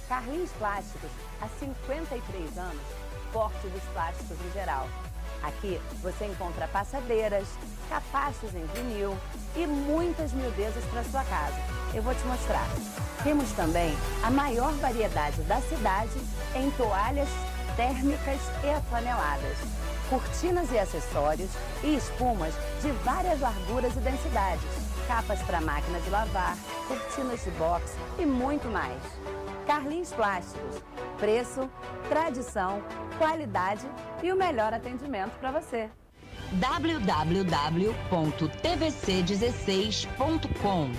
Carlinhos Plásticos, há 53 anos, forte dos plásticos em geral. Aqui você encontra passadeiras, capachos em vinil e muitas miudezas para sua casa. Eu vou te mostrar. Temos também a maior variedade da cidade em toalhas térmicas e aflaneladas, cortinas e acessórios e espumas de várias larguras e densidades, capas para máquina de lavar, cortinas de box e muito mais. Carlinhos Plásticos, preço, tradição, qualidade e o melhor atendimento para você. www.tvc16.com.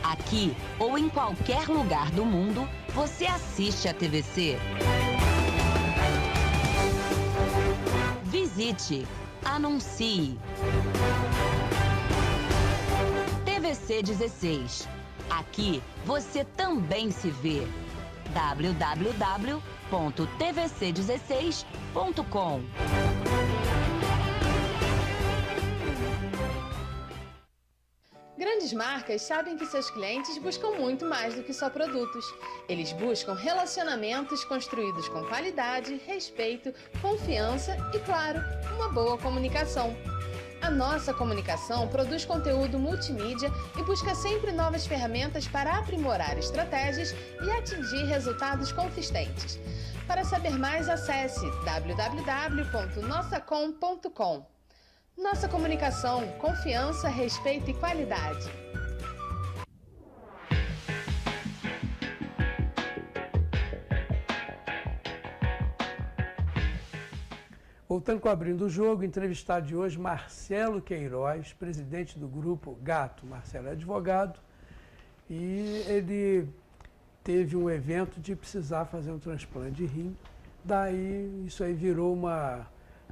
Aqui ou em qualquer lugar do mundo, você assiste a TVC. Visite, anuncie. TVC 16. Aqui você também se vê. www.tvc16.com. Grandes marcas sabem que seus clientes buscam muito mais do que só produtos. Eles buscam relacionamentos construídos com qualidade, respeito, confiança e, claro, uma boa comunicação. A Nossa Comunicação produz conteúdo multimídia e busca sempre novas ferramentas para aprimorar estratégias e atingir resultados consistentes. Para saber mais, acesse www.nossacom.com. Nossa Comunicação, confiança, respeito e qualidade. Voltando com Abrindo o Jogo, entrevistado de hoje, Marcelo Queiroz, presidente do grupo Gato. Marcelo é advogado e ele teve um evento de precisar fazer um transplante de rim. Daí isso aí virou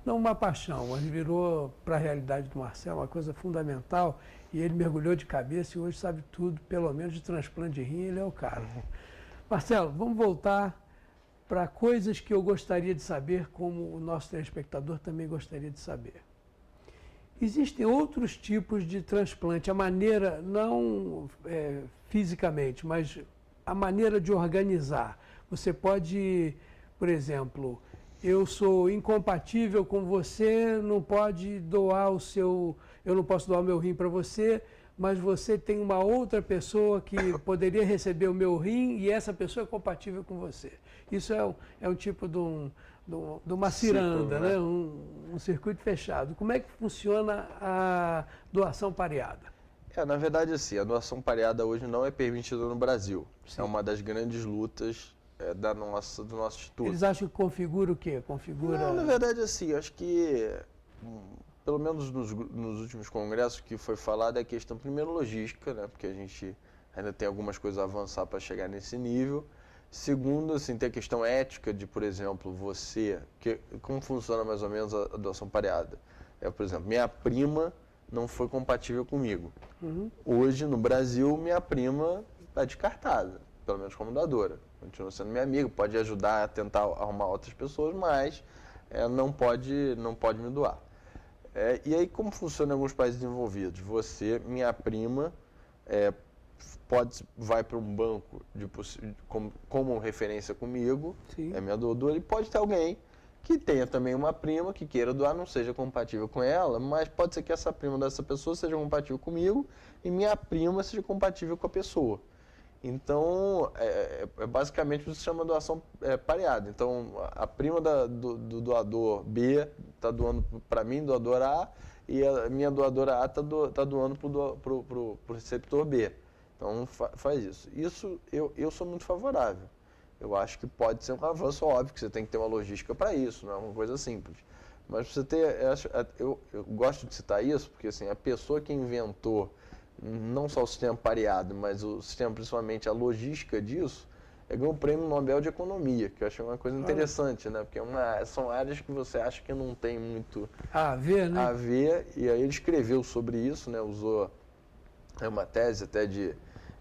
não uma paixão, mas virou para a realidade do Marcelo uma coisa fundamental e ele mergulhou de cabeça e hoje sabe tudo, pelo menos de transplante de rim, ele é o cara. Marcelo, vamos voltar para coisas que eu gostaria de saber, como o nosso telespectador também gostaria de saber. Existem outros tipos de transplante, a maneira, não fisicamente, mas a maneira de organizar. Você pode, por exemplo, eu sou incompatível com você, não pode doar eu não posso doar o meu rim para você, mas você tem uma outra pessoa que poderia receber o meu rim e essa pessoa é compatível com você. Isso é um tipo de uma ciranda, né? Um circuito fechado. Como é que funciona a doação pareada? Na verdade, assim, a doação pareada hoje não é permitida no Brasil. Sim. É uma das grandes lutas do nosso instituto. Eles acham que configura o quê? Não, na verdade, assim, acho que, pelo menos nos últimos congressos que foi falado, é a questão, primeiro, logística, né? Porque a gente ainda tem algumas coisas a avançar para chegar nesse nível. Segundo, assim, tem a questão ética de, por exemplo, como funciona mais ou menos a doação pareada? Por exemplo, minha prima não foi compatível comigo. Hoje, no Brasil, minha prima está descartada, pelo menos como doadora. Continua sendo minha amiga, pode ajudar a tentar arrumar outras pessoas, mas não pode me doar. E aí, como funciona em alguns países desenvolvidos? Minha prima, vai para um banco como referência comigo, Sim. é minha doadora, e pode ter alguém que tenha também uma prima que queira doar, não seja compatível com ela, mas pode ser que essa prima dessa pessoa seja compatível comigo e minha prima seja compatível com a pessoa. Então, basicamente isso se chama doação pareada. Então, a prima do doador B está doando para mim, doador A, e a minha doadora A está doando para o receptor B. Então, faz isso. Isso eu sou muito favorável. Eu acho que pode ser um avanço, óbvio que você tem que ter uma logística para isso, não é uma coisa simples. Mas você eu gosto de citar isso porque assim, a pessoa que inventou não só o sistema pareado, mas o sistema, principalmente a logística disso, ganhou o Prêmio Nobel de Economia, que eu achei uma coisa interessante, né? Porque são áreas que você acha que não tem muito a ver, né? A ver, e aí ele escreveu sobre isso, né? Usou uma tese até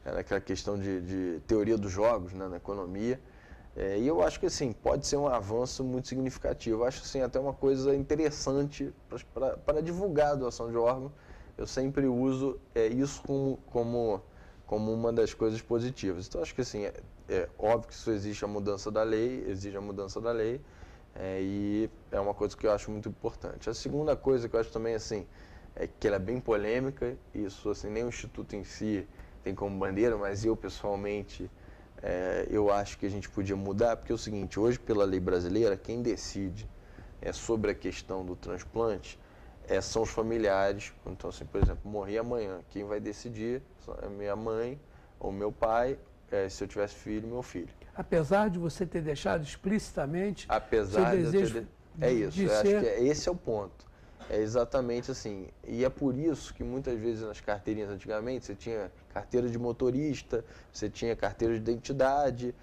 naquela questão de teoria dos jogos, né? Na economia. E eu acho que assim, pode ser um avanço muito significativo. Eu acho assim, até uma coisa interessante para divulgar a doação de órgão. Eu sempre uso isso como uma das coisas positivas. Então, acho que assim, é óbvio que isso exige a mudança da lei, e é uma coisa que eu acho muito importante. A segunda coisa que eu acho também assim, é que ela é bem polêmica, isso assim, nem o Instituto em si tem como bandeira, mas eu pessoalmente, eu acho que a gente podia mudar, porque é o seguinte, hoje pela lei brasileira, quem decide sobre a questão do transplante são os familiares. Então, assim, por exemplo, morri amanhã, quem vai decidir é minha mãe ou meu pai, se eu tivesse filho, meu filho. Apesar de você ter deixado explicitamente Apesar seu desejo eu acho que esse é o ponto. É exatamente assim. E é por isso que muitas vezes nas carteirinhas antigamente você tinha carteira de motorista, você tinha carteira de identidade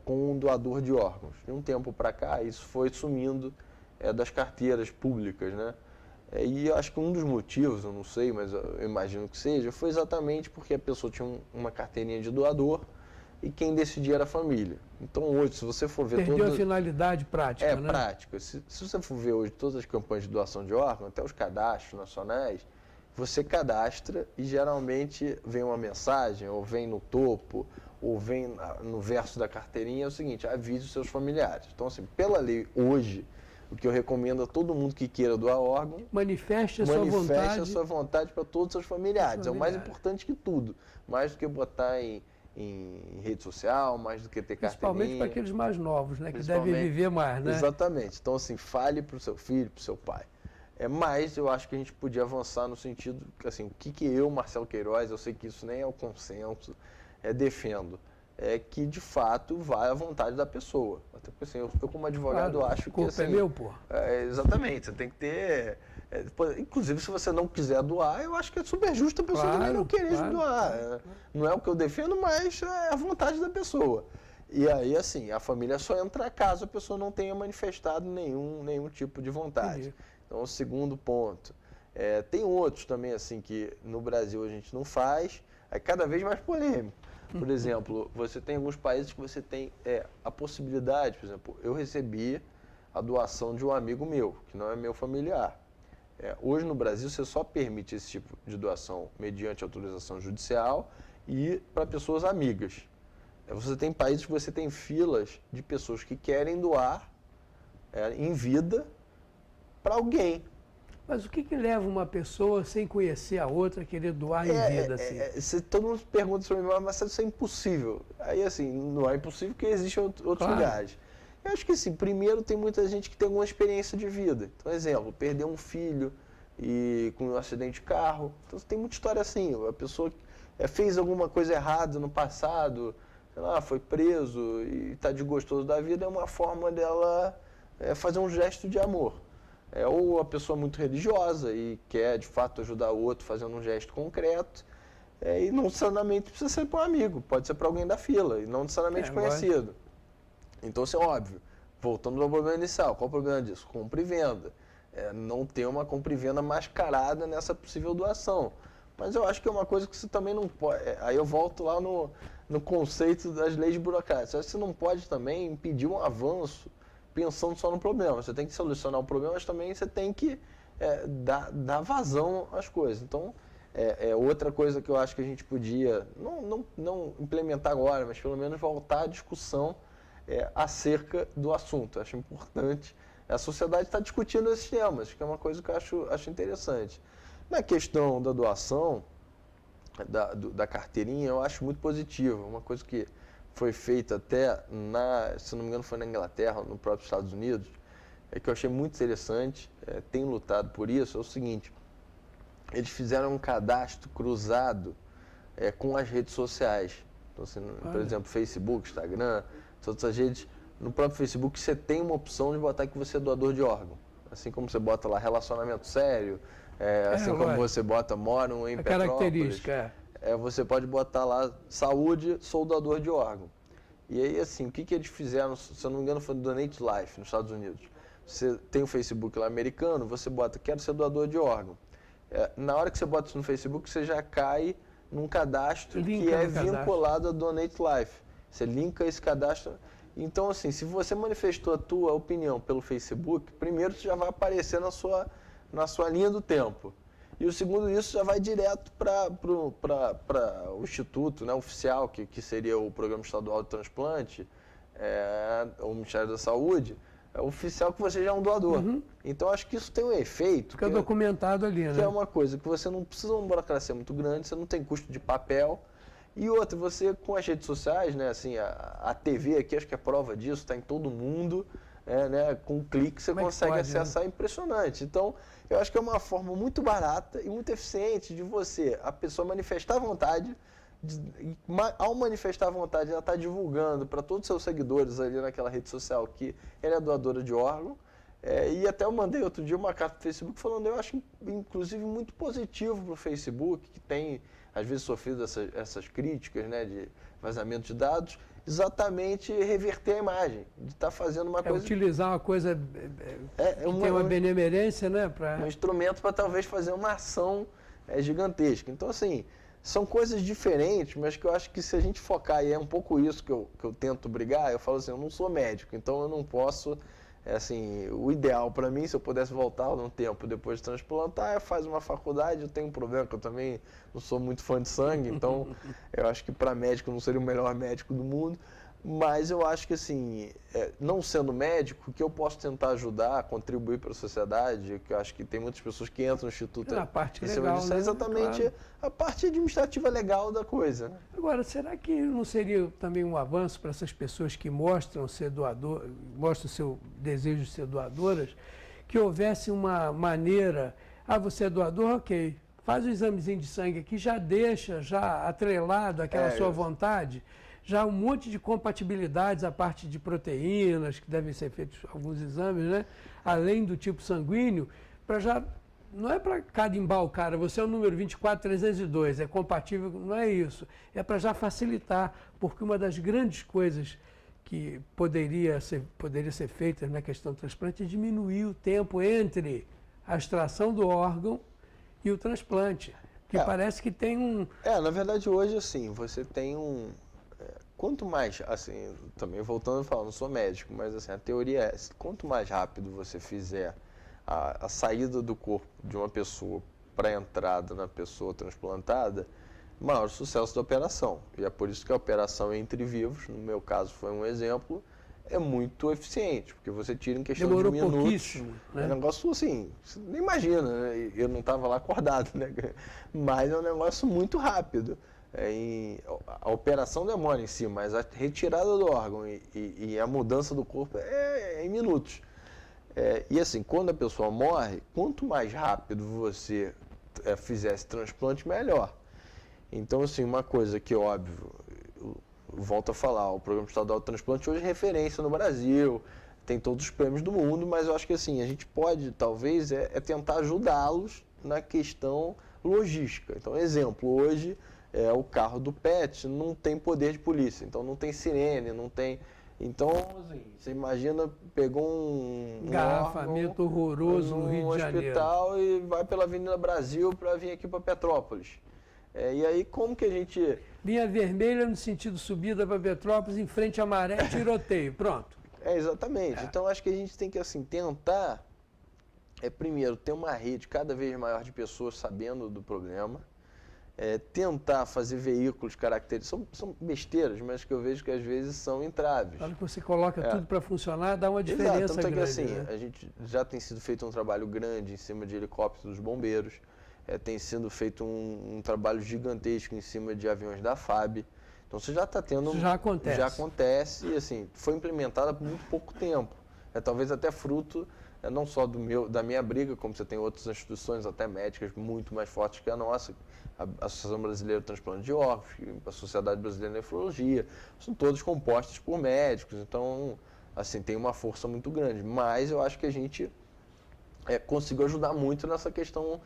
com um doador de órgãos. De um tempo para cá, isso foi sumindo das carteiras públicas, né? E eu acho que um dos motivos, eu não sei, mas eu imagino que seja, foi exatamente porque a pessoa tinha uma carteirinha de doador e quem decidia era a família. Então hoje, se você for ver... Perdeu a finalidade prática, né? Prática. Se você for ver hoje todas as campanhas de doação de órgão, até os cadastros nacionais, você cadastra e geralmente vem uma mensagem, ou vem no topo, ou vem no verso da carteirinha, é o seguinte, avise os seus familiares. Então assim, pela lei hoje, o que eu recomendo a todo mundo que queira doar órgão, manifeste a sua vontade para todos os seus familiares. É o mais importante que tudo. Mais do que botar em rede social, mais do que ter carteirinha. Principalmente para aqueles mais novos, né? Que devem viver mais, né? Exatamente. Então, assim, fale para o seu filho, para o seu pai. Mas eu acho que a gente podia avançar no sentido, assim, o que eu, Marcelo Queiroz, eu sei que isso nem é o consenso, defendo. Que de fato vai à vontade da pessoa. Até porque assim, eu como advogado acho que assim, é meu, pô. Exatamente, você tem que ter. Inclusive, se você não quiser doar, eu acho que é super justo a pessoa também não querer doar. Não é o que eu defendo, mas é a vontade da pessoa. E aí, assim, a família só entra caso a pessoa não tenha manifestado nenhum tipo de vontade. Entendi. Então, o segundo ponto. Tem outros também, assim, que no Brasil a gente não faz, é cada vez mais polêmico. Por exemplo, você tem alguns países que você tem a possibilidade, por exemplo, eu recebi a doação de um amigo meu, que não é meu familiar. Hoje no Brasil você só permite esse tipo de doação mediante autorização judicial e para pessoas amigas. Você tem países que você tem filas de pessoas que querem doar em vida para alguém. Mas o que leva uma pessoa, sem conhecer a outra, a querer doar em vida, assim? Todo mundo pergunta sobre mim, mas isso é impossível. Aí, assim, não é impossível porque existem outros lugares. Eu acho que, assim, primeiro tem muita gente que tem alguma experiência de vida. Então, exemplo, perdeu um filho com um acidente de carro. Então, tem muita história assim. A pessoa fez alguma coisa errada no passado, sei lá, foi preso e está desgostoso da vida, é uma forma dela fazer um gesto de amor. Ou a pessoa muito religiosa e quer, de fato, ajudar o outro fazendo um gesto concreto. E não necessariamente precisa ser para um amigo, pode ser para alguém da fila, e não necessariamente conhecido. Então, isso é óbvio. Voltamos ao problema inicial. Qual o problema disso? Compra e venda. não ter uma compra e venda mascarada nessa possível doação. Mas eu acho que é uma coisa que você também não pode... Aí eu volto lá no conceito das leis burocráticas. Você não pode também impedir um avanço pensando só no problema. Você tem que solucionar o problema, mas também você tem que dar vazão às coisas. Então, outra coisa que eu acho que a gente podia, não implementar agora, mas pelo menos voltar à discussão acerca do assunto. Eu acho importante. A sociedade está discutindo esses temas, que é uma coisa que eu acho interessante. Na questão da doação, da carteirinha, eu acho muito positivo. Uma coisa que foi feita até, se não me engano, foi na Inglaterra, no próprio Estados Unidos, que eu achei muito interessante, tenho lutado por isso, é o seguinte: eles fizeram um cadastro cruzado com as redes sociais. Então, assim, por exemplo, Facebook, Instagram, todas as redes. No próprio Facebook você tem uma opção de botar que você é doador de órgão. Assim como você bota lá relacionamento sério, assim como você bota moram em Petrópolis. Característica. Você pode botar lá saúde, sou doador de órgão. E aí, assim, o que eles fizeram, se eu não me engano, foi no Donate Life, nos Estados Unidos. Você tem o Facebook lá americano, você bota quero ser doador de órgão. Na hora que você bota isso no Facebook, você já cai num cadastro que é vinculado a Donate Life. Você linka esse cadastro. Então, assim, se você manifestou a tua opinião pelo Facebook, primeiro você já vai aparecer na sua linha do tempo. E o segundo, isso já vai direto para o instituto, né, oficial, que seria o Programa Estadual de Transplante, o Ministério da Saúde, oficial que você já é um doador. Uhum. Então, acho que isso tem um efeito. Fica documentado ali, né? Que é uma coisa que você não precisa de uma burocracia muito grande, você não tem custo de papel. E outra, você com as redes sociais, né, assim, a TV aqui, acho que é prova disso, está em todo mundo, né, com um clique você consegue acessar, impressionante. Então, eu acho que é uma forma muito barata e muito eficiente de a pessoa manifestar vontade, ao manifestar vontade, ela está divulgando para todos os seus seguidores ali naquela rede social que ela é doadora de órgão. E até eu mandei outro dia uma carta para o Facebook falando, eu acho inclusive muito positivo para o Facebook, que tem às vezes sofrido essas críticas, né, de vazamento de dados, exatamente reverter a imagem, de estar fazendo uma coisa... Utilizar uma coisa que tem uma benemerência, né? Um instrumento para talvez fazer uma ação gigantesca. Então, assim, são coisas diferentes, mas que eu acho que se a gente focar, e é um pouco isso que eu tento brigar, eu falo assim, eu não sou médico, então eu não posso... assim, o ideal para mim, se eu pudesse voltar num tempo depois de transplantar, faz uma faculdade. Eu tenho um problema que eu também não sou muito fã de sangue, então eu acho que para médico eu não seria o melhor médico do mundo, mas eu acho que assim, não sendo médico, que eu posso tentar ajudar, contribuir para a sociedade, que eu acho que tem muitas pessoas que entram no Instituto... a parte legal, né? Exatamente, claro. A parte administrativa legal da coisa. Agora, será que não seria também um avanço para essas pessoas que mostram o seu desejo de ser doadoras, que houvesse uma maneira, você é doador, ok, faz o examezinho de sangue aqui, já deixa atrelado àquela sua vontade, já um monte de compatibilidades, a parte de proteínas, que devem ser feitos alguns exames, né? Além do tipo sanguíneo, não é para carimbar o cara, você é o número 24302, é compatível, não é isso. É para já facilitar, porque uma das grandes coisas que poderia ser feita na questão do transplante é diminuir o tempo entre a extração do órgão e o transplante, que parece que tem um... na verdade hoje, assim, você tem quanto mais, assim, também voltando a falar, não sou médico, mas assim, a teoria é, quanto mais rápido você fizer a saída do corpo de uma pessoa para a entrada na pessoa transplantada, maior o sucesso da operação. E é por isso que a operação entre vivos, no meu caso foi um exemplo, é muito eficiente, porque você tira em questão de minutos. Pouquíssimo, né? É um negócio assim, você nem imagina, né? Eu não estava lá acordado, né? Mas é um negócio muito rápido. A operação demora em si, mas a retirada do órgão e a mudança do corpo é em minutos. E assim, quando a pessoa morre, quanto mais rápido você fizer esse transplante, melhor. Então, assim, uma coisa que, óbvio, eu volto a falar, o Programa Estadual de Transplante hoje é referência no Brasil, tem todos os prêmios do mundo, mas eu acho que assim, a gente pode, talvez, tentar ajudá-los na questão logística. Então, exemplo, hoje... o carro do PET não tem poder de polícia, então não tem sirene, não tem... Então, assim, você imagina, pegou um garrafamento horroroso no Rio de Janeiro. Hospital e vai pela Avenida Brasil para vir aqui para Petrópolis. E aí, como que a gente... Linha vermelha no sentido subida para Petrópolis, em frente à Maré, tiroteio, pronto. Exatamente. Então, acho que a gente tem que, assim, tentar, primeiro, ter uma rede cada vez maior de pessoas sabendo do problema, tentar fazer veículos característicos, são besteiras, mas que eu vejo que às vezes são entraves. Na hora que você coloca tudo para funcionar, dá uma diferença tanto grande. É que, assim, né? a gente já tem sido feito um trabalho grande em cima de helicópteros dos bombeiros, tem sido feito um trabalho gigantesco em cima de aviões da FAB. Então você já está tendo... Isso já acontece. Já acontece e, assim, foi implementada por muito pouco tempo. Talvez até fruto, não só da minha briga, como você tem outras instituições, até médicas, muito mais fortes que a nossa, a Associação Brasileira de Transplante de Órgãos, a Sociedade Brasileira de Nefrologia, são todos compostos por médicos, então, assim, tem uma força muito grande. Mas eu acho que a gente conseguiu ajudar muito nessa questão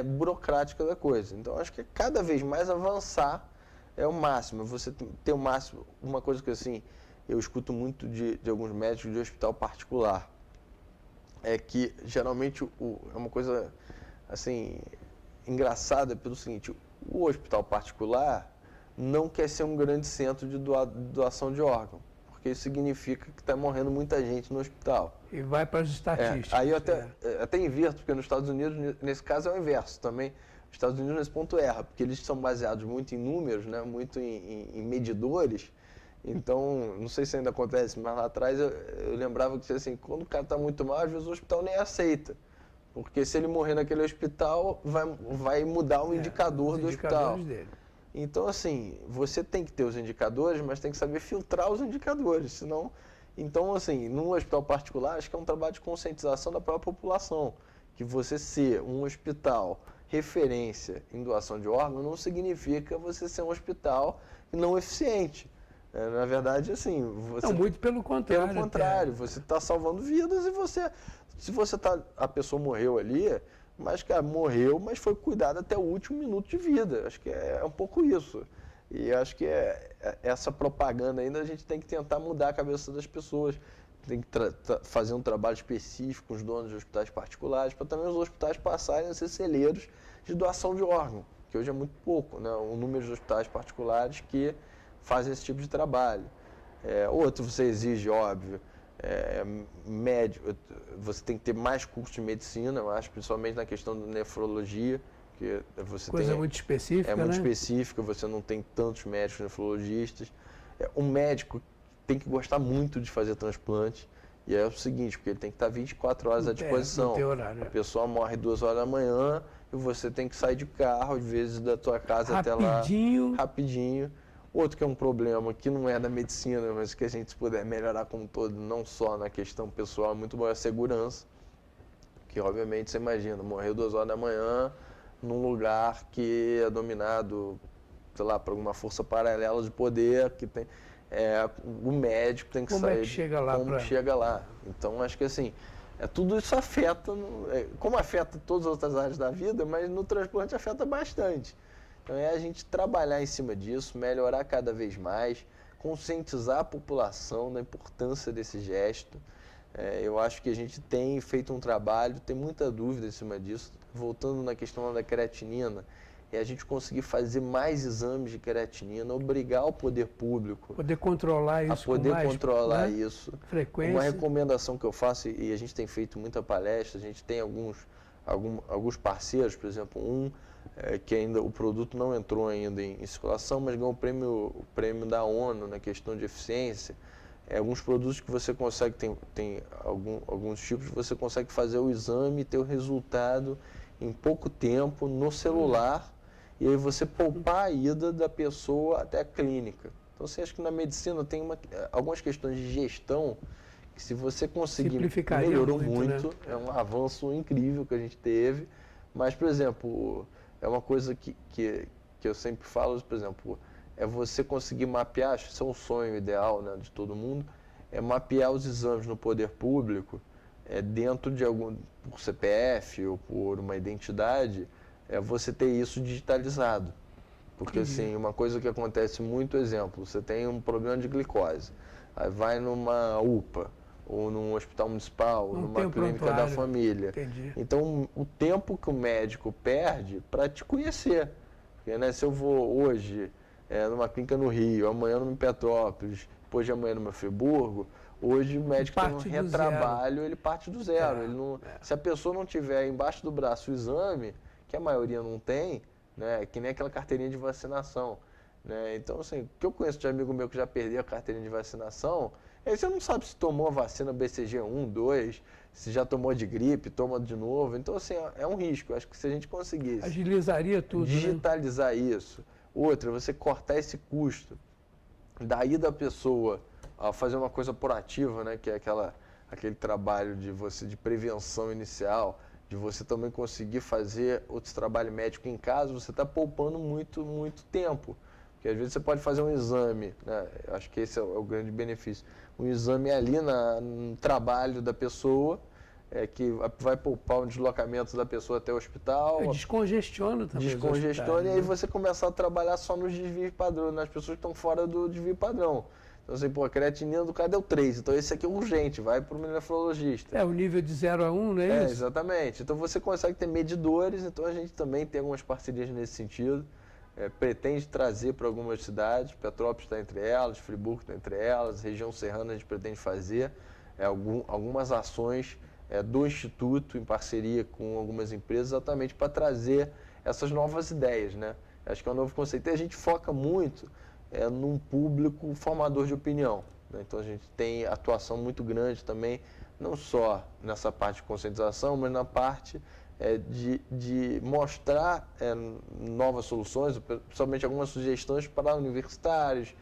burocrática da coisa. Então, acho que cada vez mais avançar é o máximo. Você ter o máximo, uma coisa que, assim, eu escuto muito de alguns médicos de hospital particular, é que, geralmente, é uma coisa, assim, engraçada pelo seguinte: o hospital particular não quer ser um grande centro de doação de órgão, porque isso significa que está morrendo muita gente no hospital. E vai para as estatísticas. Aí eu até inverto, porque nos Estados Unidos, nesse caso, é o inverso também. Os Estados Unidos, nesse ponto, erra, porque eles são baseados muito em números, né, muito em medidores. Então, não sei se ainda acontece, mas lá atrás eu lembrava que, assim, quando o cara está muito mal, às vezes o hospital nem aceita. Porque se ele morrer naquele hospital, vai mudar o indicador do hospital. Dele. Então, assim, você tem que ter os indicadores, mas tem que saber filtrar os indicadores, senão... Então, assim, num hospital particular, acho que é um trabalho de conscientização da própria população. Que você ser um hospital referência em doação de órgãos não significa você ser um hospital não eficiente. Na verdade, assim... Não, muito pelo contrário. Pelo contrário, você está salvando vidas e se você a pessoa morreu ali, mas, cara, morreu, mas foi cuidado até o último minuto de vida. Acho que é um pouco isso. E acho que essa propaganda ainda a gente tem que tentar mudar a cabeça das pessoas. Tem que fazer um trabalho específico com os donos de hospitais particulares, para também os hospitais passarem a ser celeiros de doação de órgão, que hoje é muito pouco, né? O número de hospitais particulares que fazem esse tipo de trabalho. Outro, você exige, óbvio, médico, você tem que ter mais curso de medicina, eu acho, principalmente na questão da nefrologia, que você coisa muito específica, é muito né? específica, você não tem tantos médicos nefrologistas. Um médico tem que gostar muito de fazer transplante, e é o seguinte, porque ele tem que estar 24 horas à disposição. A pessoa morre 2 horas da manhã e você tem que sair de carro, às vezes, da tua casa até lá rapidinho. Outro que é um problema que não é da medicina, mas que a gente puder melhorar como um todo, não só na questão pessoal, muito bom, é a segurança. Que, obviamente, você imagina, morreu 2 horas da manhã num lugar que é dominado, sei lá, por alguma força paralela de poder, que tem... o médico tem que sair... Como é que chega lá? Como chega lá. Então, acho que, assim, tudo isso afeta, como afeta todas as outras áreas da vida, mas no transplante afeta bastante. Então, a gente trabalhar em cima disso, melhorar cada vez mais, conscientizar a população da importância desse gesto. Eu acho que a gente tem feito um trabalho, tem muita dúvida em cima disso. Voltando na questão da creatinina, a gente conseguir fazer mais exames de creatinina, obrigar o poder público poder controlar isso, a poder controlar isso. Frequência. Uma recomendação que eu faço, e a gente tem feito muita palestra, a gente tem alguns parceiros, por exemplo, que ainda o produto não entrou ainda em circulação, mas ganhou o prêmio da ONU na questão de eficiência. Alguns produtos que você consegue, tem alguns tipos, você consegue fazer o exame e ter o resultado em pouco tempo no celular, e aí você poupar a ida da pessoa até a clínica. Então, você acha que na medicina tem algumas questões de gestão que, se você conseguir, melhorou muito, né? É um avanço incrível que a gente teve. Mas, por exemplo, é uma coisa que eu sempre falo, por exemplo, é você conseguir mapear, acho que isso é um sonho ideal, né, de todo mundo, é mapear os exames no poder público, dentro de por CPF ou por uma identidade, você ter isso digitalizado. Porque, assim, uma coisa que acontece muito, exemplo, você tem um problema de glicose, aí vai numa UPA, ou num hospital municipal, ou numa clínica da família. Entendi. Então, o tempo que o médico perde para te conhecer. Porque, né, se eu vou hoje numa clínica no Rio, amanhã numa Petrópolis, depois de amanhã numa Friburgo, hoje o médico tem um retrabalho, ele parte do zero. Ele não, se a pessoa não tiver embaixo do braço o exame, que a maioria não tem, né, que nem aquela carteirinha de vacinação. Né? Então, assim, o que eu conheço de amigo meu que já perdeu a carteirinha de vacinação, aí você não sabe se tomou a vacina BCG 1, 2, se já tomou de gripe, toma de novo. Então, assim, é um risco. Acho que se a gente conseguisse agilizaria tudo, digitalizar isso. Outra, você cortar esse custo. Daí da pessoa a fazer uma coisa proativa, né, que é aquele trabalho de prevenção inicial, de você também conseguir fazer outros trabalhos médicos em casa, você está poupando muito, muito tempo. Porque às vezes você pode fazer um exame, né? Eu acho que esse é o grande benefício. Um exame ali no trabalho da pessoa, que vai poupar o deslocamento da pessoa até o hospital. Descongestiona também. Descongestiona, e aí você começar a trabalhar só nos desvios padrão, nas pessoas que estão fora do desvio padrão. Então, assim, a creatinina do cara deu 3, então esse aqui é urgente, vai para o nefrologista. O nível de 0 a 1, não é isso? Exatamente. Então você consegue ter medidores, então a gente também tem algumas parcerias nesse sentido. Pretende trazer para algumas cidades, Petrópolis está entre elas, Friburgo está entre elas, região serrana a gente pretende fazer algumas ações do Instituto em parceria com algumas empresas, exatamente para trazer essas novas ideias, né? Acho que é um novo conceito. E a gente foca muito num público formador de opinião, né? Então a gente tem atuação muito grande também, não só nessa parte de conscientização, mas na parte de mostrar novas soluções, principalmente algumas sugestões para universitários,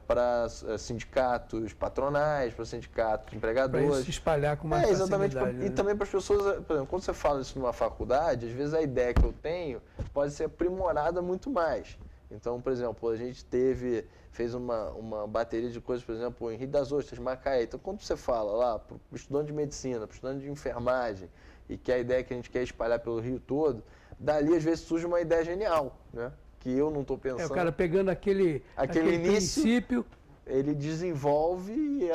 para sindicatos patronais, para sindicatos empregadores. Para se espalhar com mais exatamente, facilidade. E também para as pessoas, por exemplo, quando você fala isso numa faculdade, às vezes a ideia que eu tenho pode ser aprimorada muito mais. Então, por exemplo, a gente fez uma bateria de coisas, por exemplo, em Rio das Ostras, Macaé. Então, quando você fala lá para o estudante de medicina, para o estudante de enfermagem, e que a ideia que a gente quer espalhar pelo Rio todo, dali às vezes surge uma ideia genial, né? Que eu não estou pensando. O cara pegando aquele início, princípio, ele desenvolve e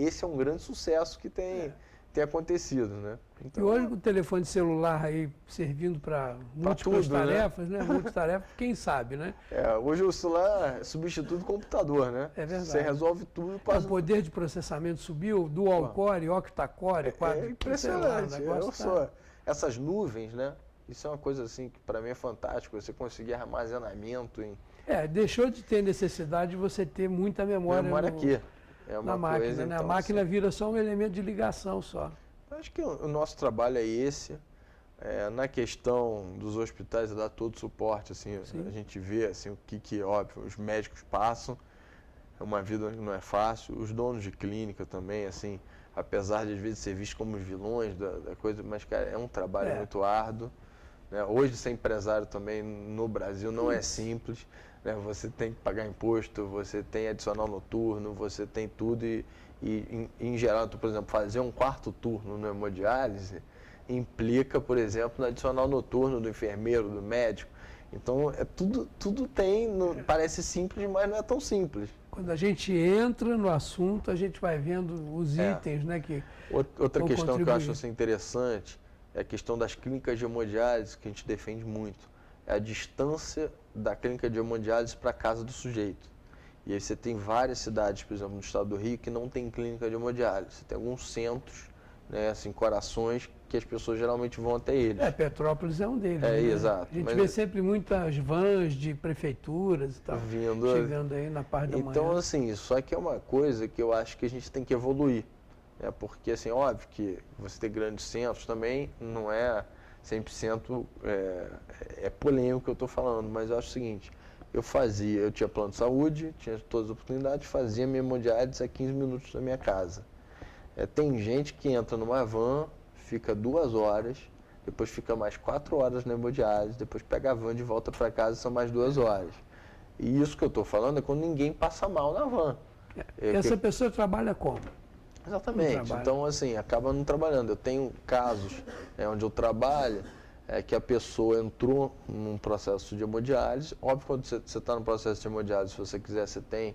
esse é um grande sucesso que tem acontecido, né? Então, e hoje o telefone celular aí servindo para múltiplas tarefas, né? Multitarefas, quem sabe, né? Hoje o celular substitui o computador, né? É verdade. Você resolve tudo. Quase... O poder de processamento subiu, dual core, octa-core, É impressionante. Essas nuvens, né? Isso é uma coisa assim que para mim é fantástico, você conseguir armazenamento em... deixou de ter necessidade de você ter muita memória aqui. Na máquina, coisa, né? Então, a máquina assim, vira só um elemento de ligação só. Acho que o nosso trabalho é esse. Na questão dos hospitais, dar todo o suporte, assim, a gente vê assim, o que óbvio, os médicos passam, é uma vida que não é fácil, os donos de clínica também, assim, apesar de às vezes ser vistos como os vilões da coisa, mas, cara, é um trabalho muito árduo. Né? Hoje, ser empresário também no Brasil não é simples. Né? Você tem que pagar imposto, você tem adicional noturno, você tem tudo e em geral, por exemplo, fazer um quarto turno no hemodiálise implica, por exemplo, no adicional noturno do enfermeiro, do médico. Então, tudo tem, parece simples, mas não é tão simples. Quando a gente entra no assunto, a gente vai vendo os itens, né? Outra questão que eu acho assim, interessante é a questão das clínicas de hemodiálise, que a gente defende muito. É a distância da clínica de hemodiálise para a casa do sujeito. E aí você tem várias cidades, por exemplo, no estado do Rio, que não tem clínica de hemodiálise. Você tem alguns centros, né, assim, corações, que as pessoas geralmente vão até eles. Petrópolis é um deles. Né? Exato. A gente vê sempre muitas vans de prefeituras e tal, chegando aí na parte da manhã. Então, assim, só que é uma coisa que eu acho que a gente tem que evoluir. Né? Porque, assim, óbvio que você ter grandes centros também não é 100% polêmico o que eu estou falando, mas eu acho o seguinte, eu tinha plano de saúde, tinha todas as oportunidades, fazia minha hemodiálise a 15 minutos da minha casa. Tem gente que entra numa van, fica 2 horas, depois fica mais 4 horas na hemodiálise, depois pega a van de volta para casa, são mais 2 horas. E isso que eu estou falando é quando ninguém passa mal na van. Essa pessoa trabalha como? Exatamente. Então, assim, acaba não trabalhando. Eu tenho casos onde eu trabalho, que a pessoa entrou num processo de hemodiálise. Óbvio, quando você está no processo de hemodiálise, se você quiser, você tem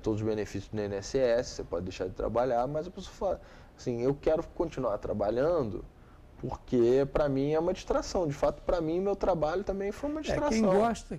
todos os benefícios do INSS, você pode deixar de trabalhar, mas a pessoa fala assim, eu quero continuar trabalhando porque para mim é uma distração. De fato, para mim, meu trabalho também foi uma distração.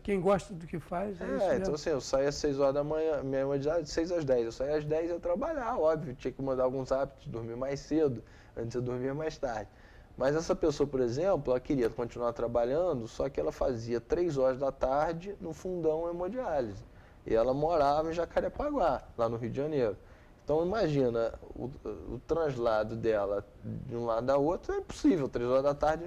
Quem gosta do que faz, é isso mesmo. Então assim, eu saía às 6 horas da manhã, minha hemodiálise de 6 às 10. Eu saía às 10 e ia trabalhar, óbvio, tinha que mudar alguns hábitos, dormir mais cedo, antes eu dormia mais tarde. Mas essa pessoa, por exemplo, ela queria continuar trabalhando, só que ela fazia 3 horas da tarde no fundão hemodiálise. E ela morava em Jacarepaguá, lá no Rio de Janeiro. Então imagina, o translado dela de um lado a outro é impossível, 3 horas da tarde,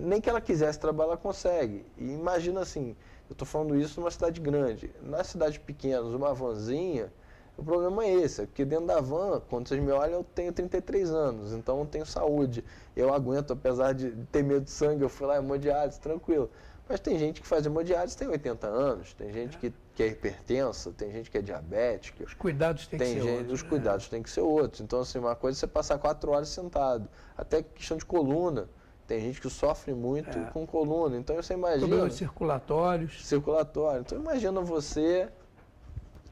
nem que ela quisesse trabalhar, ela consegue. E imagina assim, eu estou falando isso numa cidade grande, nas cidades pequenas, uma vanzinha, o problema é esse, porque dentro da van, quando vocês me olham, eu tenho 33 anos, então eu tenho saúde, eu aguento, apesar de ter medo de sangue, eu fui lá, hemodiálise, tranquilo. Mas tem gente que faz hemodiálise tem 80 anos, tem gente que é hipertensa, tem gente que é diabética. Os cuidados têm que ser outros. Os cuidados têm que ser outros. Então, assim, uma coisa é você passar 4 horas sentado. Até questão de coluna. Tem gente que sofre muito com coluna. Então, você imagina... Problemas circulatórios. Então, imagina você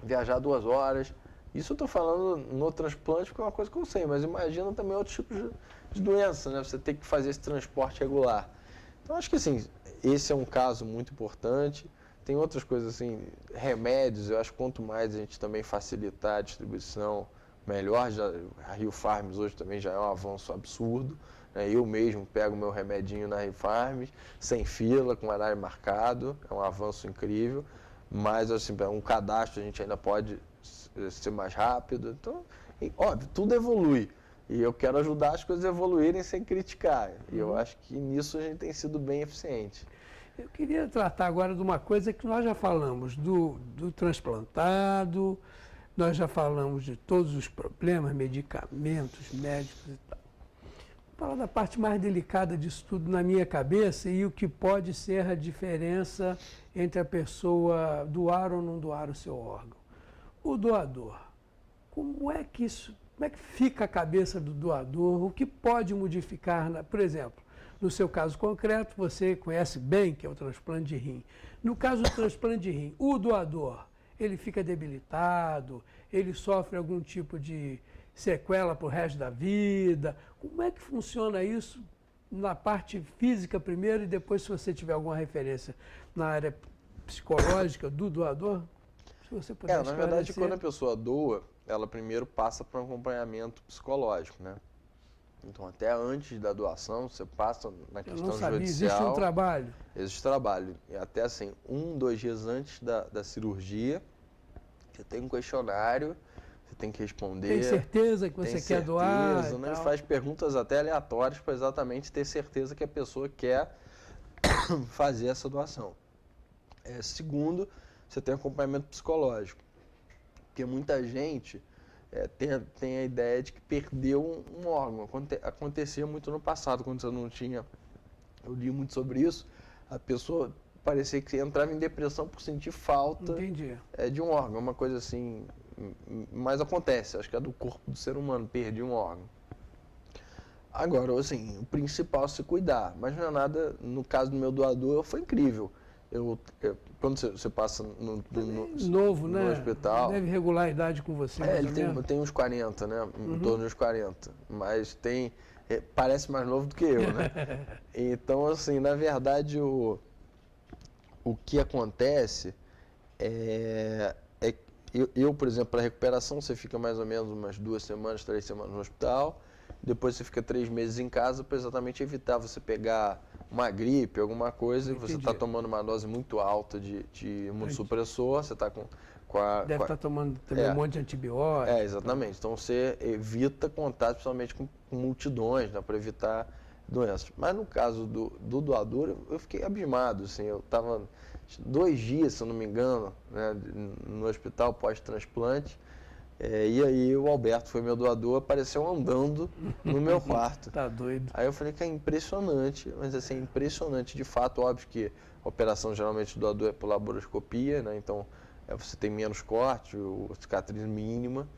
viajar 2 horas. Isso eu estou falando no transplante porque é uma coisa que eu sei, mas imagina também outros tipos de doenças, né? Você tem que fazer esse transporte regular. Então, acho que, assim, esse é um caso muito importante. Tem outras coisas assim, remédios, eu acho que quanto mais a gente também facilitar a distribuição, melhor. A Rio Farms hoje também já é um avanço absurdo. Né? Eu mesmo pego meu remedinho na Rio Farms, sem fila, com horário marcado, é um avanço incrível. Mas, assim, um cadastro a gente ainda pode ser mais rápido. Então, óbvio, tudo evolui. E eu quero ajudar as coisas a evoluírem sem criticar. E eu acho que nisso a gente tem sido bem eficiente. Eu queria tratar agora de uma coisa que nós já falamos do transplantado, nós já falamos de todos os problemas, medicamentos, médicos e tal. Vou falar da parte mais delicada disso tudo na minha cabeça e o que pode ser a diferença entre a pessoa doar ou não doar o seu órgão. O doador, como é que fica a cabeça do doador? O que pode modificar, por exemplo, no seu caso concreto, você conhece bem que é o transplante de rim. No caso do transplante de rim, o doador, ele fica debilitado, ele sofre algum tipo de sequela para o resto da vida. Como é que funciona isso na parte física primeiro e depois, se você tiver alguma referência na área psicológica do doador? Se você puder na verdade, quando a pessoa doa, ela primeiro passa por um acompanhamento psicológico, né? Então, até antes da doação, você passa na questão judicial. Existe um trabalho? Existe trabalho. E até assim, 1, 2 dias antes da cirurgia, você tem um questionário, você tem que responder. Tem certeza que você quer doar? Né? Ele faz perguntas até aleatórias para exatamente ter certeza que a pessoa quer fazer essa doação. Segundo, você tem acompanhamento psicológico. Porque muita gente tem a ideia de que perdeu um órgão. Acontecia muito no passado, quando você não tinha... Eu li muito sobre isso. A pessoa parecia que entrava em depressão por sentir falta de um órgão. Uma coisa assim... Mas acontece, acho que é do corpo do ser humano, perder um órgão. Agora, assim, o principal é se cuidar. Mas não é nada... No caso do meu doador, foi incrível. Quando você passa no hospital... Deve regular a idade com você. Ele tem uns 40, né? Em torno dos 40. Mas parece mais novo do que eu, né? Então, assim, na verdade, o que acontece eu, por exemplo, para recuperação, você fica mais ou menos umas 2 semanas, 3 semanas no hospital. Depois você fica 3 meses em casa para exatamente evitar você pegar uma gripe, alguma coisa, e você está tomando uma dose muito alta de imunossupressor, você está Deve estar tomando também um monte de antibiótico. Exatamente. Então você evita contato, principalmente com multidões, né, para evitar doenças. Mas no caso do doador, eu fiquei abismado. Assim, eu estava 2 dias, se eu não me engano, né, no hospital pós-transplante. E aí o Alberto foi meu doador, apareceu andando no meu quarto. Tá doido. Aí eu falei que é impressionante, mas assim, impressionante. De fato, óbvio que a operação geralmente do doador é por laparoscopia, né? Então você tem menos corte, cicatriz mínima.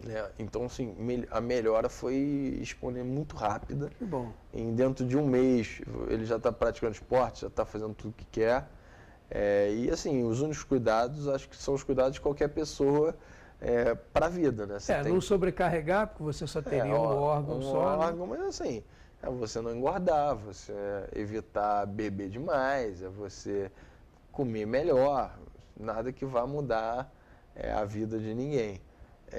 né? Então, assim, a melhora foi exponencial muito rápida. Que bom. Dentro de um mês, ele já está praticando esporte, já está fazendo tudo o que quer. E, assim, os únicos cuidados, acho que são os cuidados de qualquer pessoa para a vida, né? Você não sobrecarregar, porque você só teria um órgão só. Mas, assim, você não engordar, você evitar beber demais, você comer melhor, nada que vá mudar a vida de ninguém.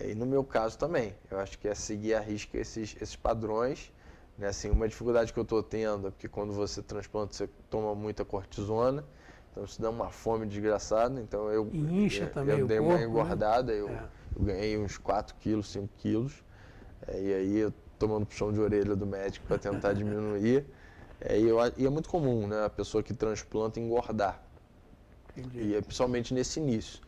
E no meu caso também, eu acho que é seguir à risca esses padrões, né? Assim, uma dificuldade que eu estou tendo é porque quando você transplanta, você toma muita cortisona, então isso dá uma fome desgraçada, então eu dei uma engordada, né? Eu ganhei uns 4 quilos, 5 quilos, e aí eu tomando puxão de orelha do médico para tentar diminuir, e é muito comum, né, a pessoa que transplanta engordar, e principalmente nesse início.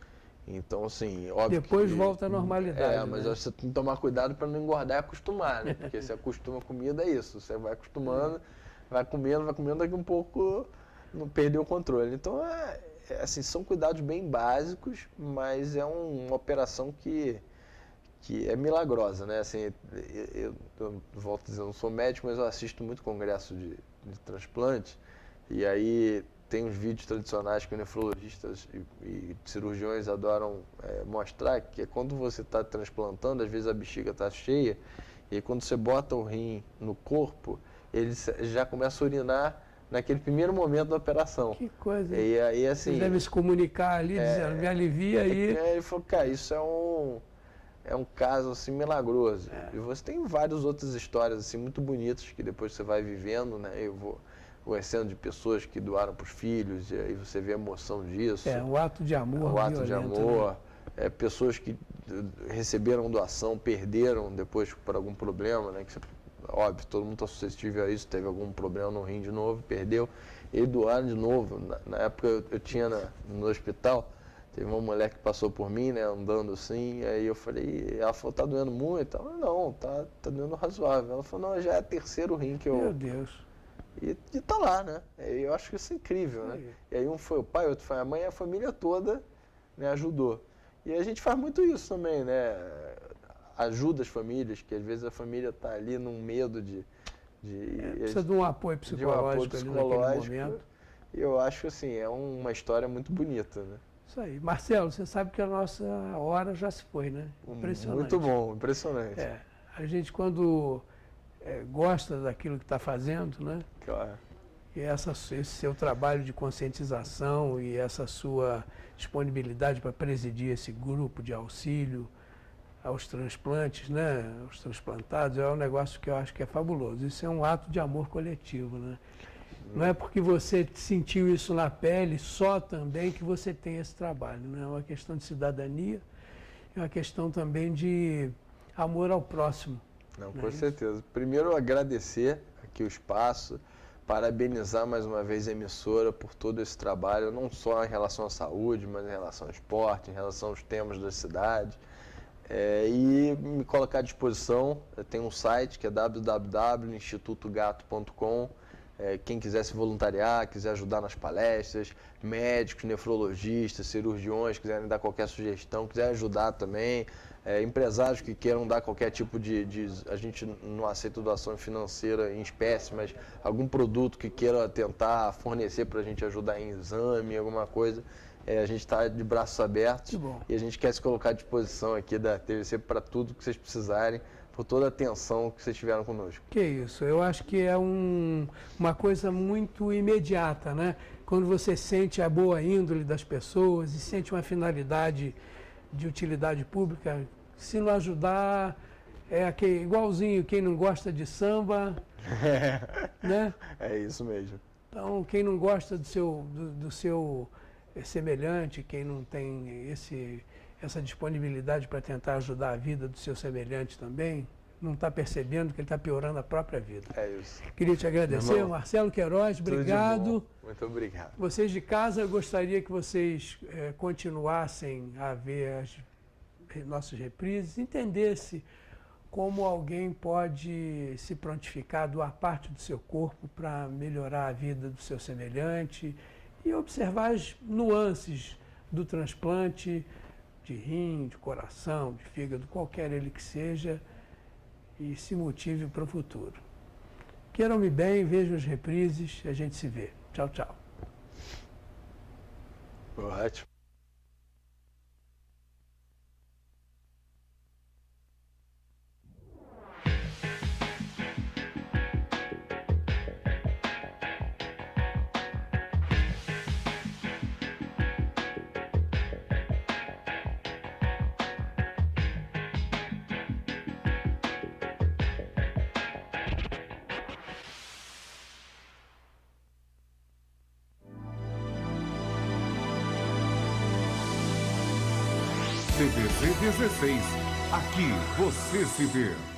Então, assim, óbvio depois volta à normalidade. Mas né? você tem que tomar cuidado para não engordar e acostumar, né? Porque você acostuma a comida, é isso. Você vai acostumando, vai comendo, daqui um pouco não perdeu o controle. Então, assim, são cuidados bem básicos, mas é uma operação que é milagrosa, né? Assim, eu volto a dizer, eu não sou médico, mas eu assisto muito congresso de transplante, e aí tem uns vídeos tradicionais que nefrologistas e cirurgiões adoram mostrar, que é quando você está transplantando, às vezes a bexiga está cheia, e aí quando você bota o rim no corpo, ele já começa a urinar naquele primeiro momento da operação. Que coisa. E aí, assim, vocês devem se comunicar ali, dizendo, me alivia aí. Ele falou, cara, isso é um caso assim milagroso. E você tem várias outras histórias assim muito bonitas que depois você vai vivendo, né? Eu vou conhecendo de pessoas que doaram para os filhos, e aí você vê a emoção disso. Um ato de amor. Um ato de amor. Né? Pessoas que receberam doação, perderam depois por algum problema, né? Que óbvio, todo mundo está suscetível a isso, teve algum problema no rim de novo, perdeu, e doaram de novo. Na época eu tinha no hospital, teve uma mulher que passou por mim, né, andando assim, aí eu falei, ela falou, tá doendo muito? Ela falou, não, tá doendo razoável. Ela falou, não, já é 3º rim que eu... Meu Deus. E tá lá, né? Eu acho isso incrível, né? E aí um foi o pai, outro foi a mãe, e a família toda, né, ajudou. E a gente faz muito isso também, né? Ajuda as famílias, que às vezes a família está ali num medo precisa de um apoio psicológico, ali naquele momento. E eu acho assim, é uma história muito bonita, né? Isso aí. Marcelo, você sabe que a nossa hora já se foi, né? Impressionante. Muito bom, impressionante. A gente quando gosta daquilo que está fazendo, né? Claro. E esse seu trabalho de conscientização e essa sua disponibilidade para presidir esse grupo de auxílio aos transplantes, né, aos transplantados, é um negócio que eu acho que é fabuloso. Isso é um ato de amor coletivo, né? Não é porque você sentiu isso na pele só também que você tem esse trabalho, né? É uma questão de cidadania, é uma questão também de amor ao próximo. Não, com certeza. Primeiro, agradecer aqui o espaço, parabenizar mais uma vez a emissora por todo esse trabalho, não só em relação à saúde, mas em relação ao esporte, em relação aos temas da cidade. E me colocar à disposição, tem um site que é www.institutogato.com. Quem quiser se voluntariar, quiser ajudar nas palestras, médicos, nefrologistas, cirurgiões, quiserem dar qualquer sugestão, quiser ajudar também, empresários que queiram dar qualquer tipo a gente não aceita doação financeira em espécie, mas algum produto que queira tentar fornecer para a gente ajudar em exame, alguma coisa, a gente está de braços abertos e a gente quer se colocar à disposição aqui da TVC para tudo que vocês precisarem, por toda a atenção que vocês tiveram conosco. Que isso, eu acho que é uma coisa muito imediata, né? Quando você sente a boa índole das pessoas e sente uma finalidade de utilidade pública, se não ajudar, igualzinho quem não gosta de samba, né? É isso mesmo. Então, quem não gosta do seu semelhante, quem não tem essa disponibilidade para tentar ajudar a vida do seu semelhante também, não está percebendo que ele está piorando a própria vida. É isso. Queria te agradecer, Marcelo Queiroz, obrigado. Muito obrigado. Vocês de casa, eu gostaria que vocês continuassem a ver as nossas reprises, entendesse como alguém pode se prontificar, doar parte do seu corpo para melhorar a vida do seu semelhante e observar as nuances do transplante, de rim, de coração, de fígado, qualquer ele que seja, e se motive para o futuro. Queiram-me bem, vejam as reprises, a gente se vê. Tchau, tchau. Ótimo. CBC 16. Aqui você se vê.